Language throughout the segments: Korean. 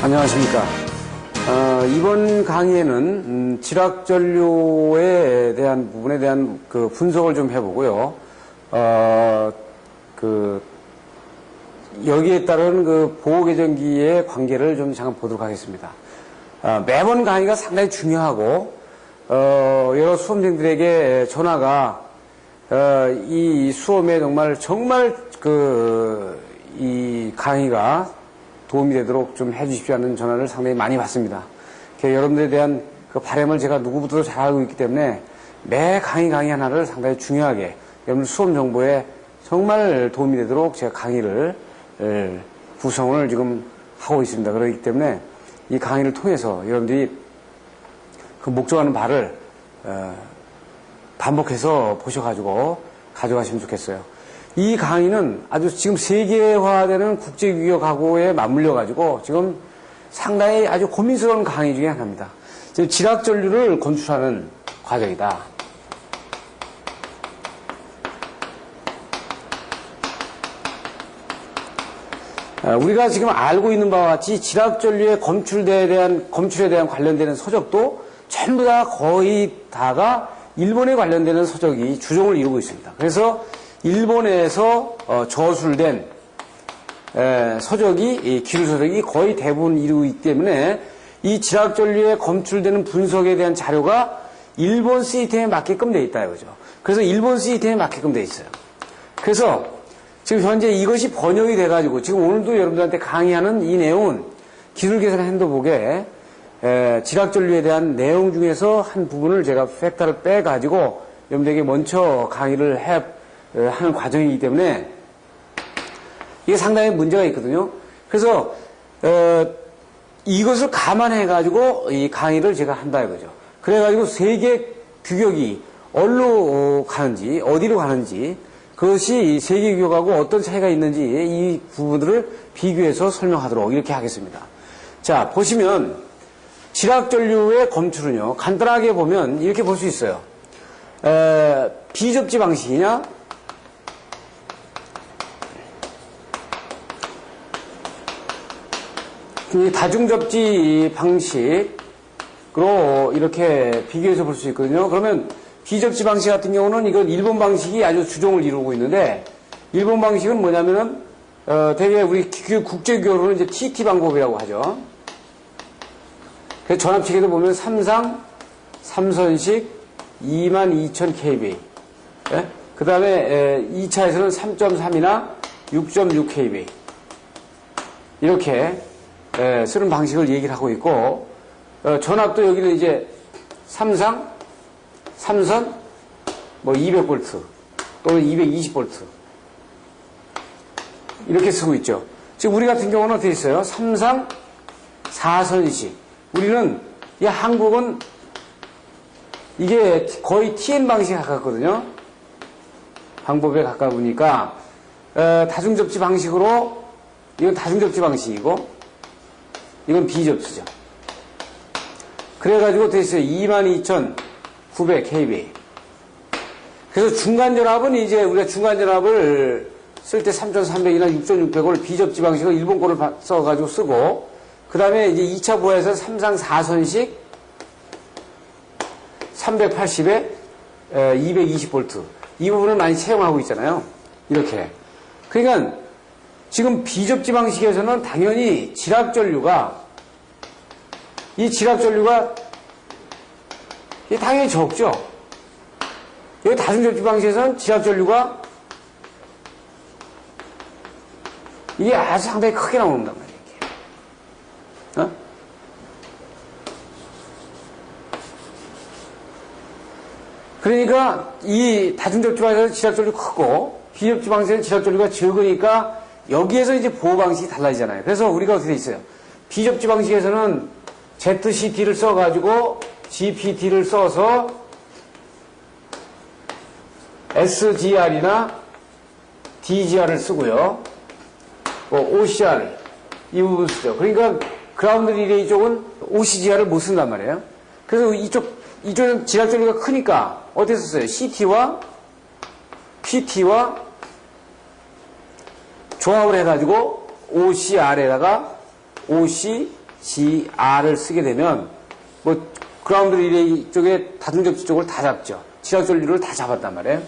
안녕하십니까. 이번 강의에는 지락전류에 대한 부분에 대한 그 분석을 좀 해보고요. 여기에 따른 그 보호개정기의 관계를 좀 잠깐 보도록 하겠습니다. 매번 강의가 상당히 중요하고, 여러 수험생들에게 전화가, 이 수험에 정말 이 강의가 도움이 되도록 좀 해주십시오 하는 전화를 상당히 많이 받습니다. 여러분들에 대한 그 바람을 제가 누구보다도 잘 알고 있기 때문에 매 강의 하나를 상당히 중요하게 여러분들 수험 정보에 정말 도움이 되도록 제가 강의를 구성을 지금 하고 있습니다. 그렇기 때문에 이 강의를 통해서 여러분들이 그 목적하는 바를 반복해서 보셔가지고 가져가시면 좋겠어요. 이 강의는 아주 지금 세계화되는 국제규격하고에 맞물려가지고 지금 상당히 아주 고민스러운 강의 중에 하나입니다. 지금 지락전류를 건축하는 과정이다. 우리가 지금 알고 있는 바와 같이 지락전류의 검출에 대한 관련되는 서적도 전부 다 거의 다가 일본에 관련되는 서적이 주종을 이루고 있습니다. 그래서 일본에서 저술된 서적이 기술서적이 거의 대부분 이루고 있기 때문에 이 지락전류에 검출되는 분석에 대한 자료가 일본 시스템에 맞게끔 되어 있다 이거죠. 그래서 일본 시스템에 맞게끔 되어 있어요. 그래서 지금 현재 이것이 번역이 돼가지고 지금 오늘도 여러분들한테 강의하는 이 내용은 기술계산 핸드북에 지락전류에 대한 내용 중에서 한 부분을 제가 팩터를 빼가지고 여러분들에게 먼저 강의를 하는 과정이기 때문에 이게 상당히 문제가 있거든요. 그래서 이것을 감안해가지고 이 강의를 제가 한다 이거죠. 그래가지고 세계 규격이 어디로 가는지 그것이 세계 규격하고 어떤 차이가 있는지 이 부분들을 비교해서 설명하도록 이렇게 하겠습니다. 자, 보시면 지락전류의 검출은요, 간단하게 보면 이렇게 볼 수 있어요. 비접지 방식이냐 다중접지 방식으로 이렇게 비교해서 볼 수 있거든요. 그러면 비접지 방식 같은 경우는 이건 일본 방식이 아주 주종을 이루고 있는데, 일본 방식은 뭐냐면은 되게 우리 국제교로는 이제 TT 방법이라고 하죠. 그래서 전압체계도 보면 3선식 22,000kV. 예? 그 다음에 2차에서는 3.3이나 6.6kV. 이렇게 쓰는 방식을 얘기를 하고 있고, 전압도 여기는 이제 3선, 200V 또는 220V 이렇게 쓰고 있죠. 지금 우리 같은 경우는 어떻게 있어요? 3상 4선식. 우리는 이 한국은 이게 거의 TN 방식에 가깝거든요. 방법에 가까우니까 다중접지 방식으로, 이건 다중접지 방식이고 이건 비접지죠. 그래가지고 어떻게 있어요? 22,900kV. 그래서 중간전압은 이제 우리가 중간전압을 쓸 때 3,300이나 6,600을 비접지 방식으로 일본 거를 써가지고 쓰고, 그 다음에 이제 2차 부하에서 3상 4선식 380에 220V. 이 부분을 많이 채용하고 있잖아요. 이렇게. 그러니까 지금 비접지 방식에서는 당연히 지락전류가 당연히 적죠. 여기 다중접지 방식에서는 지락전류가 이게 아주 상당히 크게 나온단 말이에요. 그러니까 이 다중접지 방식에서는 지락전류 크고 비접지 방식에서는 지락전류가 적으니까 여기에서 이제 보호 방식이 달라지잖아요. 그래서 우리가 어떻게 돼 있어요? 비접지 방식에서는 ZCT를 써가지고 GPT를 써서 SGR이나 DGR을 쓰고요. OCR 이 부분 쓰죠. 그러니까 그라운드 리레이 쪽은 OCGR을 못 쓴단 말이에요. 그래서 이쪽은 지락전류가 크니까 어떻게 썼어요? CT와 PT와 조합을 해가지고 OCR에다가 OC GR을 쓰게 되면 뭐 그라운드 릴레이 쪽에 다중접지 쪽을 다 잡죠. 지락 전류를 다 잡았단 말이에요.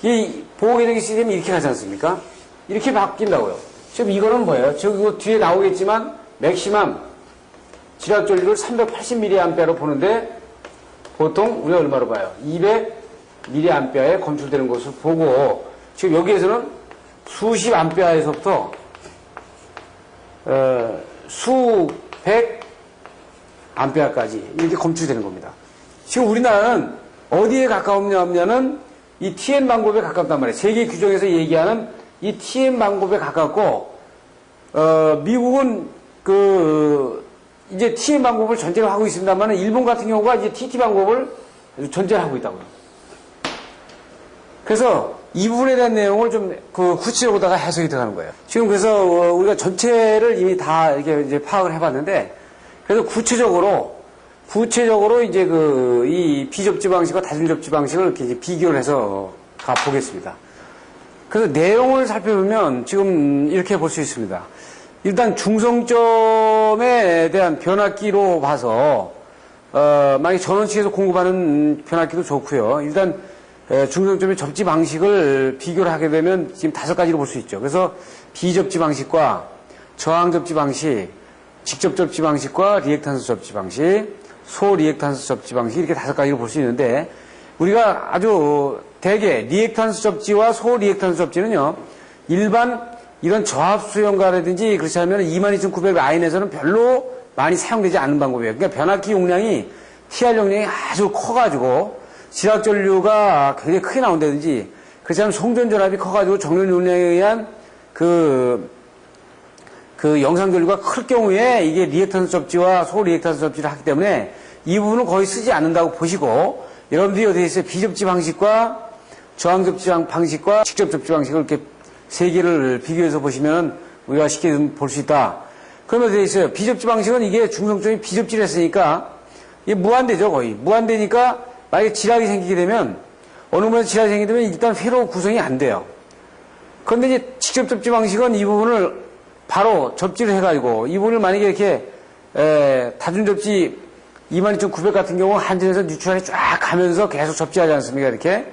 이 보호 계정기 시스템이 이렇게 가지 않습니까? 이렇게 바뀐다고요. 지금 이거는 뭐예요? 지금 이거 뒤에 나오겠지만 맥시멈 지락 전류를 380mA로 보는데 보통 우리가 얼마로 봐요? 200mA에 검출되는 것을 보고 지금 여기에서는 수십 암페어에서부터 수백 암페어까지 이렇게 검출되는 겁니다. 지금 우리나라는 어디에 가까우냐면은 이 TN 방법에 가깝단 말이에요. 세계 규정에서 얘기하는 이 TN 방법에 가깝고 미국은 이제 TN 방법을 전제로 하고 있습니다만 일본 같은 경우가 이제 TT 방법을 전제를 하고 있다고요. 그래서 이 부분에 대한 내용을 좀 구체적으로다가 해석이 들어가는 거예요. 지금 그래서 우리가 전체를 이미 다 이렇게 이제 파악을 해봤는데 그래서 구체적으로 이제 이 비접지 방식과 다중접지 방식을 이렇게 이제 비교를 해서 보겠습니다. 그래서 내용을 살펴보면 지금 이렇게 볼 수 있습니다. 일단 중성점에 대한 변압기로 봐서 만약에 전원 측에서 공급하는 변압기도 좋고요. 일단 중성점의 접지 방식을 비교를 하게 되면 지금 5가지로 볼 수 있죠. 그래서 비접지 방식과 저항 접지 방식, 직접 접지 방식과 리액탄스 접지 방식, 소리액탄스 접지 방식 이렇게 5가지로 볼 수 있는데 우리가 아주 대개 리액탄스 접지와 소리액탄스 접지는요. 일반 이런 저압 수용가라든지 그렇지 않으면 22900 아인에서는 별로 많이 사용되지 않는 방법이에요. 그러니까 변압기 용량이 TR 용량이 아주 커가지고 지락 전류가 굉장히 크게 나온다든지 그렇지 않으면 송전 전압이 커가지고 정렬 용량에 의한 그 영상 전류가 클 경우에 이게 리액탄스 접지와 소리액탄스 접지를 하기 때문에 이 부분은 거의 쓰지 않는다고 보시고 여러분들이 어디에 있어요? 비접지 방식과 저항 접지 방식과 직접 접지 방식을 이렇게 세 개를 비교해서 보시면 우리가 쉽게 볼 수 있다. 그러면 어디에 있어요? 비접지 방식은 이게 중성점이 비접지를 했으니까 이게 무한대죠, 거의. 무한대니까 만약에 지락이 생기게 되면 어느 부분에 지락이 생기게 되면 일단 회로 구성이 안 돼요. 그런데 이제 직접 접지 방식은 이 부분을 바로 접지를 해가지고 이 부분을 만약에 이렇게 다중접지 22,900 같은 경우 한전에서 뉴트럴이 쫙 가면서 계속 접지하지 않습니까? 이렇게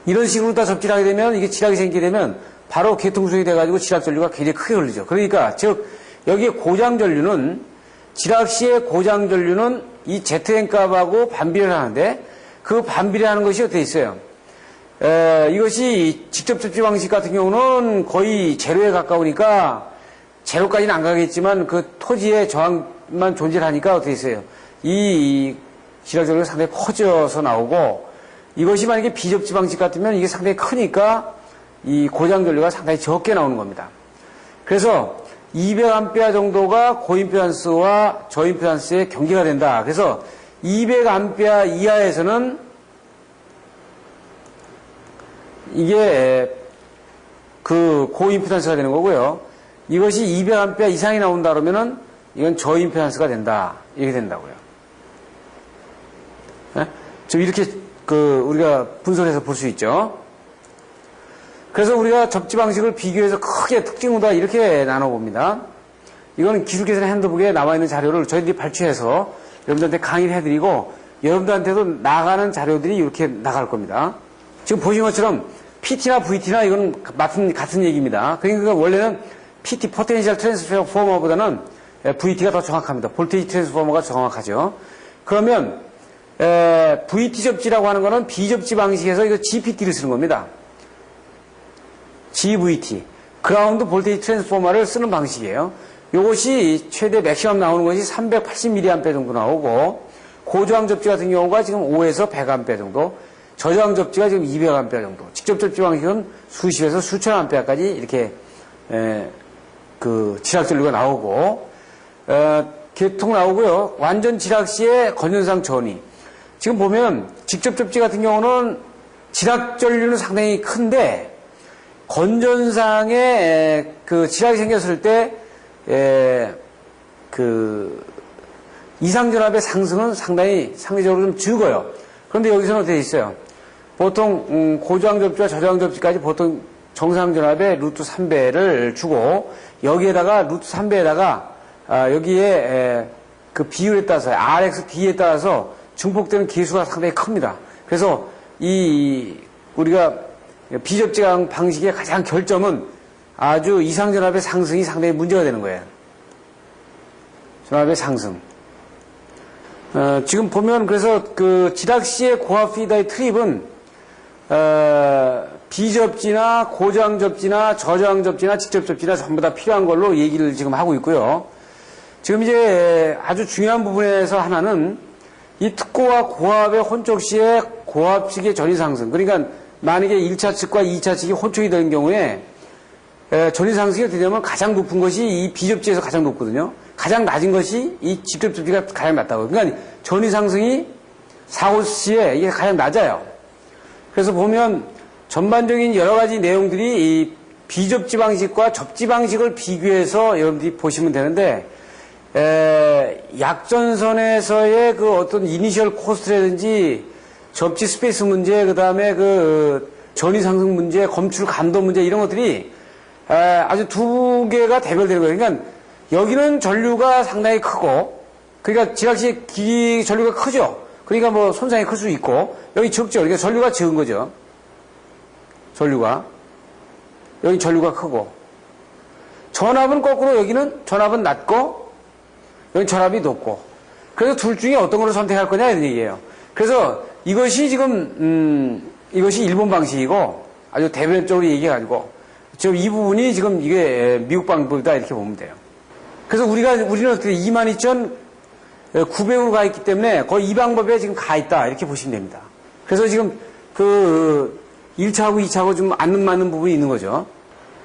이런 식으로 다 접지를 하게 되면 이게 지락이 생기게 되면 바로 개통수이 돼가지고 지락 전류가 굉장히 크게 걸리죠. 그러니까 즉 여기에 고장 전류는 지락 시의 고장 전류는 이 ZN 값하고 반비례를 하는데 그 반비례하는 것이 어떻게 있어요? 이것이 직접 접지 방식 같은 경우는 거의 제로에 가까우니까 제로까지는 안 가겠지만 그 토지의 저항만 존재하니까 어떻게 있어요? 이 지락 전류가 상당히 커져서 나오고 이것이 만약에 비접지 방식 같으면 이게 상당히 크니까 이 고장 전류가 상당히 적게 나오는 겁니다. 그래서 200A 정도가 고임페던스와 저임페던스의 경계가 된다. 그래서 200A 이하에서는 이게 고임페던스가 되는 거고요. 이것이 200A 이상이 나온다 그러면은 이건 저임페던스가 된다. 이렇게 된다고요. 네? 좀 이렇게 우리가 분석해서 볼 수 있죠. 그래서 우리가 접지 방식을 비교해서 크게 특징으로 이렇게 나눠봅니다. 이건 기술계산 핸드북에 나와 있는 자료를 저희들이 발췌해서 여러분들한테 강의를 해드리고 여러분들한테도 나가는 자료들이 이렇게 나갈 겁니다. 지금 보신 것처럼 PT나 VT나 이건 같은 얘기입니다. 그러니까 원래는 PT, 포텐셜 트랜스포머보다는 VT가 더 정확합니다. 볼테이지 트랜스포머가 정확하죠. 그러면 VT 접지라고 하는 거는 비접지 방식에서 이거 GPT를 쓰는 겁니다. GVT, 그라운드 볼테이지 트랜스포머를 쓰는 방식이에요. 이것이 최대 맥시멈 나오는 것이 380mA 정도 나오고 고저항 접지 같은 경우가 지금 5에서 100A 정도, 저저항 접지가 지금 200A 정도, 직접 접지 방식은 수십에서 수천 암페어까지 이렇게 지락 전류가 나오고 개통 나오고요. 완전 지락 시에 건전상 전이 지금 보면 직접 접지 같은 경우는 지락 전류는 상당히 큰데 건전상에 지락이 생겼을 때 이상전압의 상승은 상대적으로 좀 적어요. 그런데 여기서는 어떻게 있어요? 보통 고저항 접지와 저저항 접지까지 보통 정상전압의 루트 3배를 주고 여기에다가 루트 3배에다가 여기에 그 비율에 따라서 RXB에 따라서 증폭되는 계수가 상당히 큽니다. 그래서 우리가 비접지광 방식의 가장 결점은 아주 이상전압의 상승이 상당히 문제가 되는 거예요. 전압의 상승. 지금 보면 그래서 그 지락시의 고압 피더의 트립은 비접지나 고저항 접지나 저저항 접지나 직접 접지나 전부 다 필요한 걸로 얘기를 지금 하고 있고요. 지금 이제 아주 중요한 부분에서 하나는 이 특고와 고압의 혼촉 시에 고압 측의 전위 상승. 그러니까 만약에 1차 측과 2차 측이 혼촉이 되는 경우에 전위 상승이 어떻게 되냐면 가장 높은 것이 이 비접지에서 가장 높거든요. 가장 낮은 것이 이 직접 접지가 가장 낮다고. 그러니까 전위 상승이 사고 시에 이게 가장 낮아요. 그래서 보면 전반적인 여러 가지 내용들이 이 비접지 방식과 접지 방식을 비교해서 여러분들이 보시면 되는데 약전선에서의 그 어떤 이니셜 코스트라든지 접지 스페이스 문제, 그 다음에 그 전위 상승 문제, 검출 감도 문제 이런 것들이 아주 두 개가 대별되는 거예요. 그러니까 여기는 전류가 상당히 크고, 그러니까 지락시 기기 전류가 크죠. 그러니까 뭐 손상이 클 수 있고, 여기 적죠. 그러니까 전류가 적은 거죠. 전류가. 여기 전류가 크고. 전압은 거꾸로 여기는 전압은 낮고, 여기 전압이 높고. 그래서 둘 중에 어떤 걸 선택할 거냐 이런 얘기예요. 그래서 이것이 지금 이것이 일본 방식이고 아주 대변적으로 얘기해가지고 지금 이 부분이 지금 이게 미국 방법이다 이렇게 보면 돼요. 그래서 우리는 어떻게 22,900으로 가 있기 때문에 거의 이 방법에 지금 가 있다 이렇게 보시면 됩니다. 그래서 지금 그 1차하고 2차하고 좀 안 맞는 부분이 있는 거죠.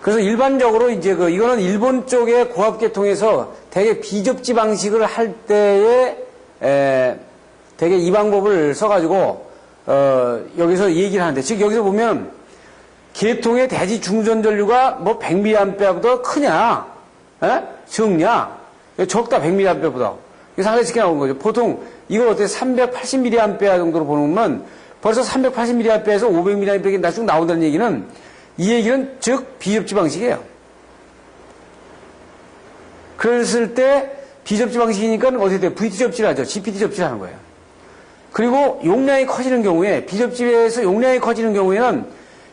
그래서 일반적으로 이제 이거는 일본 쪽의 고압계통에서 대개 비접지 방식을 할 때에 대개 이 방법을 써가지고 여기서 얘기를 하는데, 즉 여기서 보면 계통의 대지 중전 전류가 뭐 100mA보다 크냐, 적냐? 적다 100mA보다. 이게 상당히 쉽게 나오는 거죠. 보통 이걸 어떻게 380mA 정도로 보면 벌써 380mA에서 500mA까지 나중 나온다는 얘기는, 이 얘기는 즉 비접지 방식이에요. 그랬을 때 비접지 방식이니까 어떻게 돼요? VT 접지를 하죠. GPT 접지를 하는 거예요. 그리고 용량이 커지는 경우에, 비접지에서 용량이 커지는 경우에는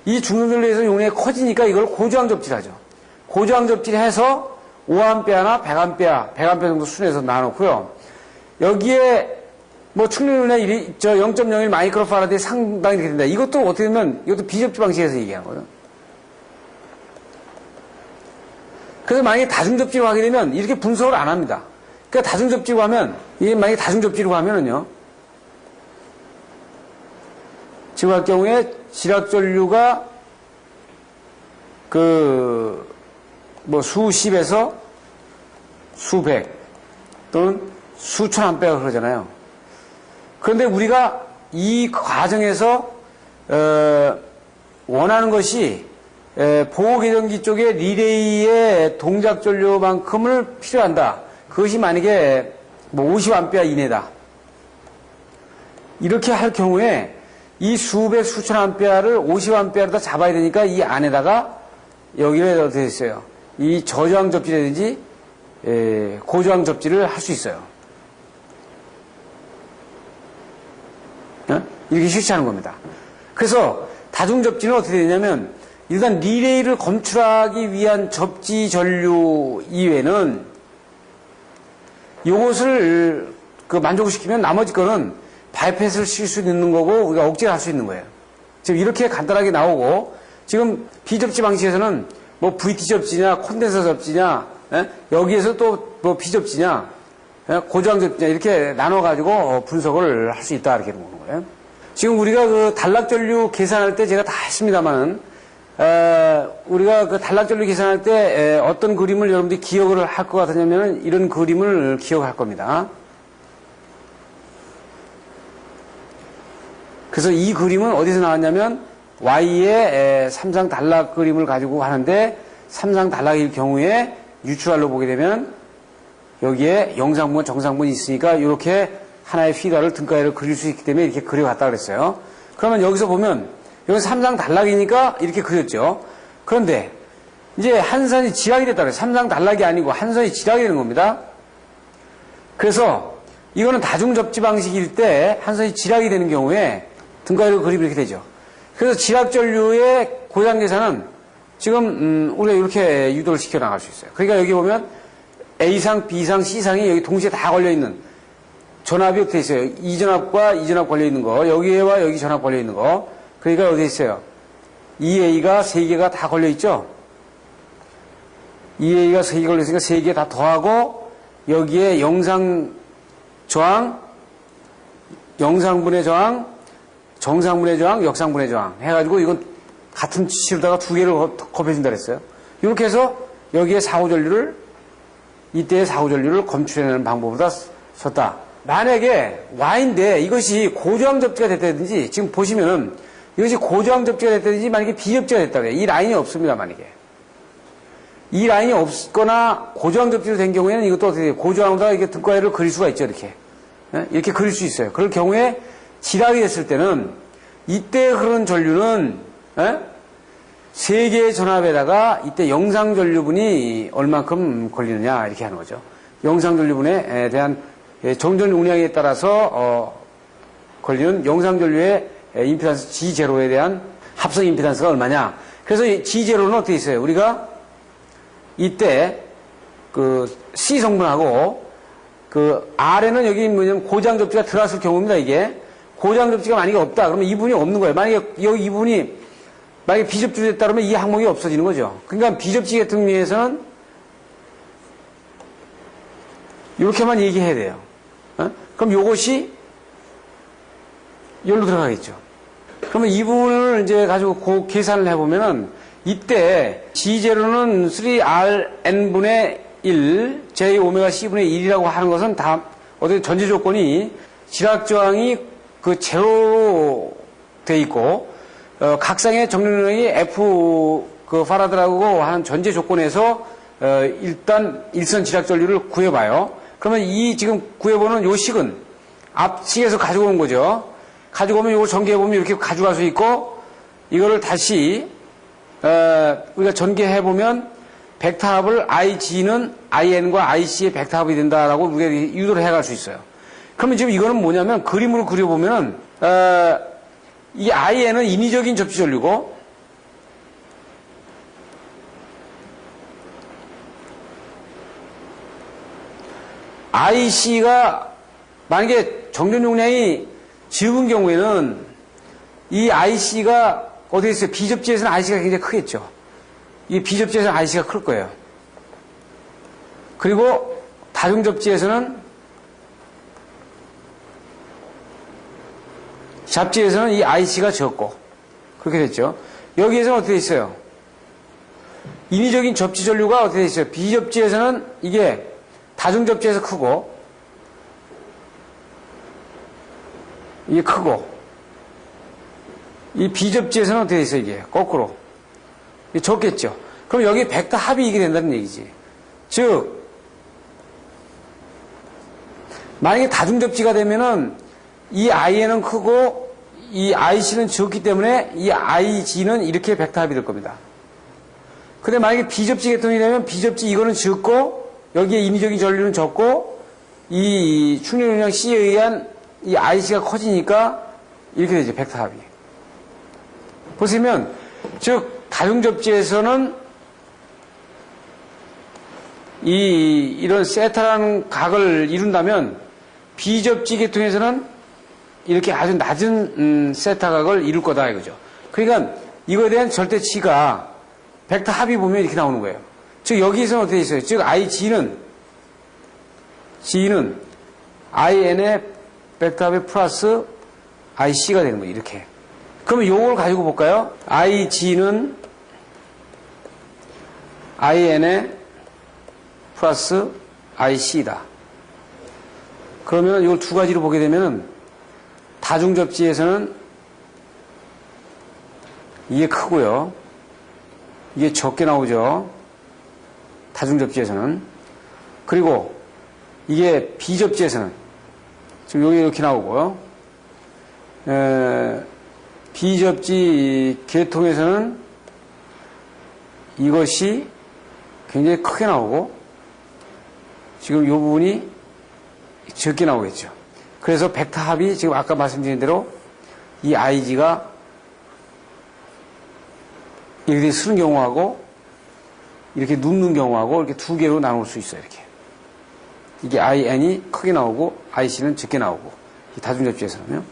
이 중전전류에서 용량이 커지니까 이걸 고저항 접지를 하죠. 고저항 접지를 해서 5A나 100A 정도 순에서 나눠놓고요. 여기에 뭐 충전율의 0.01 마이크로파라드에 상당히 이렇게 된다. 이것도 어떻게 보면 이것도 비접지 방식에서 얘기하는 거죠. 그래서 만약에 다중접지로 하게 되면 이렇게 분석을 안 합니다. 그러니까 다중접지로 하면, 이게 만약에 다중접지로 하면은요, 지금 할 경우에 지락전류가 뭐 수십에서 수백 또는 수천 암페어가 그러잖아요. 그런데 우리가 이 과정에서 원하는 것이 보호계정기 쪽에 리레이의 동작 전류만큼을 필요한다. 그것이 만약에 뭐 50A 이내다. 이렇게 할 경우에 이 수백 수천 암페어를 50A로 잡아야 되니까 이 안에다가 여기에 어떻게 있어요? 이 저저항 접지라든지 고저항 접지를 할 수 있어요. 이렇게 실시하는 겁니다. 그래서 다중 접지는 어떻게 되냐면, 일단 리레이를 검출하기 위한 접지 전류 이외에는 이것을 만족시키면 나머지 거는 바이패스를 칠 수 있는 거고 우리가 억제를 할 수 있는 거예요. 지금 이렇게 간단하게 나오고, 지금 비접지 방식에서는 뭐 VT 접지냐 콘덴서 접지냐 여기에서 또 뭐 비접지냐 고저항 접지냐 이렇게 나눠가지고 분석을 할 수 있다 이렇게 보는 거예요. 지금 우리가 그 단락전류 계산할 때 제가 다 했습니다만은 우리가 그 단락전류 계산할 때 어떤 그림을 여러분들이 기억을 할 것 같으냐면 이런 그림을 기억할 겁니다. 그래서 이 그림은 어디서 나왔냐면 Y의 삼상 단락 그림을 가지고 하는데, 삼상 단락일 경우에 뉴트럴로 보게 되면 여기에 영상분, 정상분이 있으니까 이렇게 하나의 피더를 등가위를 그릴 수 있기 때문에 이렇게 그려갔다 그랬어요. 그러면 여기서 보면 여기 삼상 단락이니까 이렇게 그렸죠. 그런데 이제 한선이 지락이 됐다 그래요. 삼상 단락이 아니고 한선이 지락이 되는 겁니다. 그래서 이거는 다중접지 방식일 때 한선이 지락이 되는 경우에 등가위로 그립이 이렇게 되죠. 그래서 지락전류의 고장 계산은 지금 우리가 이렇게 유도를 시켜 나갈 수 있어요. 그러니까 여기 보면 A상, B상, C상이 여기 동시에 다 걸려있는 전압이 어떻게 있어요? 이 전압과 이 전압 걸려있는 거, 여기와 여기 전압 걸려있는 거. 그러니까 어디 있어요? EA가 3개가 다 걸려있죠? EA가 3개 걸려있으니까 3개 다 더하고 여기에 영상 저항, 영상분해 저항, 정상분해 저항, 역상분해 저항 해가지고 이건 같은 치로다가 2개를 곱해준다 그랬어요. 이렇게 해서 여기에 사후전류를 이때의 사후전류를 검출해내는 방법보다 썼다. 만약에 Y인데 이것이 고저항 접지가 됐다든지 지금 보시면은 이것이 고저항 접지가 됐다든지 만약에 비접지가 됐다 그래요. 이 라인이 없습니다. 만약에 이 라인이 없거나 고저항 접지로 된 경우에는 이것도 어떻게 돼요? 고저항보다 이게 등가위를 그릴 수가 있죠. 이렇게 이렇게 그릴 수 있어요. 그럴 경우에 지락이 됐을 때는 이때 흐르는 전류는 3개의 전압에다가 이때 영상전류분이 얼만큼 걸리느냐 이렇게 하는 거죠. 영상전류분에 대한 정전 용량에 따라서 걸리는 영상전류의 임피던스 G0에 대한 합성 임피던스가 얼마냐. 그래서 이 G0는 어떻게 있어요? 우리가 이때 그 C 성분하고 그 R에는 여기 뭐냐면 고장 접지가 들어갔을 경우입니다. 이게 고장 접지가 만약에 없다 그러면 이 부분이 없는 거예요. 만약에 여기 이 부분이 만약에 비접지가 됐다 그러면 이 항목이 없어지는 거죠. 그러니까 비접지 계통 위에서는 이렇게만 얘기해야 돼요. 그럼 요것이 여기로 들어가겠죠. 그러면 이 부분을 이제 가지고 계산을 해보면은 이때 G0는 3RN분의 1, JωC분의 1이라고 하는 것은 다 어떻게 전제 조건이 지락 저항이 그 제로로 돼 있고 각상의 정렬력이 F 그 파라드라고 하는 전제 조건에서 일단 일선 지락 전류를 구해봐요. 그러면 이 지금 구해보는 요 식은 앞식에서 가지고 온 거죠. 가지고 오면 이걸 전개해보면 이렇게 가져갈 수 있고 이거를 다시 우리가 전개해보면 벡터합을 IG는 IN과 IC의 벡터합이 된다라고 우리가 유도를 해갈 수 있어요. 그러면 지금 이거는 뭐냐면 그림으로 그려보면은 이 IN은 인위적인 접지 전류고 IC가 만약에 정전 용량이 적은 경우에는 이 IC가 어디에 있어요? 비접지에서는 IC가 굉장히 크겠죠. 이 비접지에서는 IC가 클 거예요. 그리고 다중접지에서는 잡지에서는 이 IC가 적고 그렇게 됐죠. 여기에서는 어떻게 있어요? 인위적인 접지 전류가 어떻게 있어요? 비접지에서는 이게 다중접지에서 크고 이게 크고 이 비접지에서는 어떻게 있어요? 이게 거꾸로 이게 적겠죠. 그럼 여기 벡터 합이 이게 된다는 얘기지. 즉 만약에 다중접지가 되면은 이 IN은 크고 이 IC는 적기 때문에 이 IG는 이렇게 벡터 합이 될 겁니다. 근데 만약에 비접지 계통이 되면 비접지 이거는 적고 여기에 인위적인 전류는 적고 이 충격 용량 C에 의한 이 IC가 커지니까 이렇게 되죠. 벡터 합이. 보시면 즉 다중접지에서는 이런 세타라는 각을 이룬다면 비접지 계통에서는 이렇게 아주 낮은 세타 각을 이룰 거다 이거죠. 그러니까 이거에 대한 절대치가 벡터 합이 보면 이렇게 나오는 거예요. 즉 여기서는 어떻게 있어요? 즉 G는 IN의 벡터 합의 플러스 IC가 되는 거예요. 이렇게. 그러면 요걸 가지고 볼까요? IG는 IN의 플러스 IC다. 그러면 이걸 두 가지로 보게 되면 다중접지에서는 이게 크고요. 이게 적게 나오죠. 다중접지에서는. 그리고 이게 비접지에서는 지금 여기 이렇게 나오고요. 비접지 계통에서는 이것이 굉장히 크게 나오고 지금 이 부분이 적게 나오겠죠. 그래서 벡터 합이 지금 아까 말씀드린 대로 이 IG가 이렇게 쓰는 경우하고 이렇게 눕는 경우하고 이렇게 두 개로 나눌 수 있어요. 이렇게. 이게 IN이 크게 나오고 IC는 적게 나오고 이 다중접지에서는요.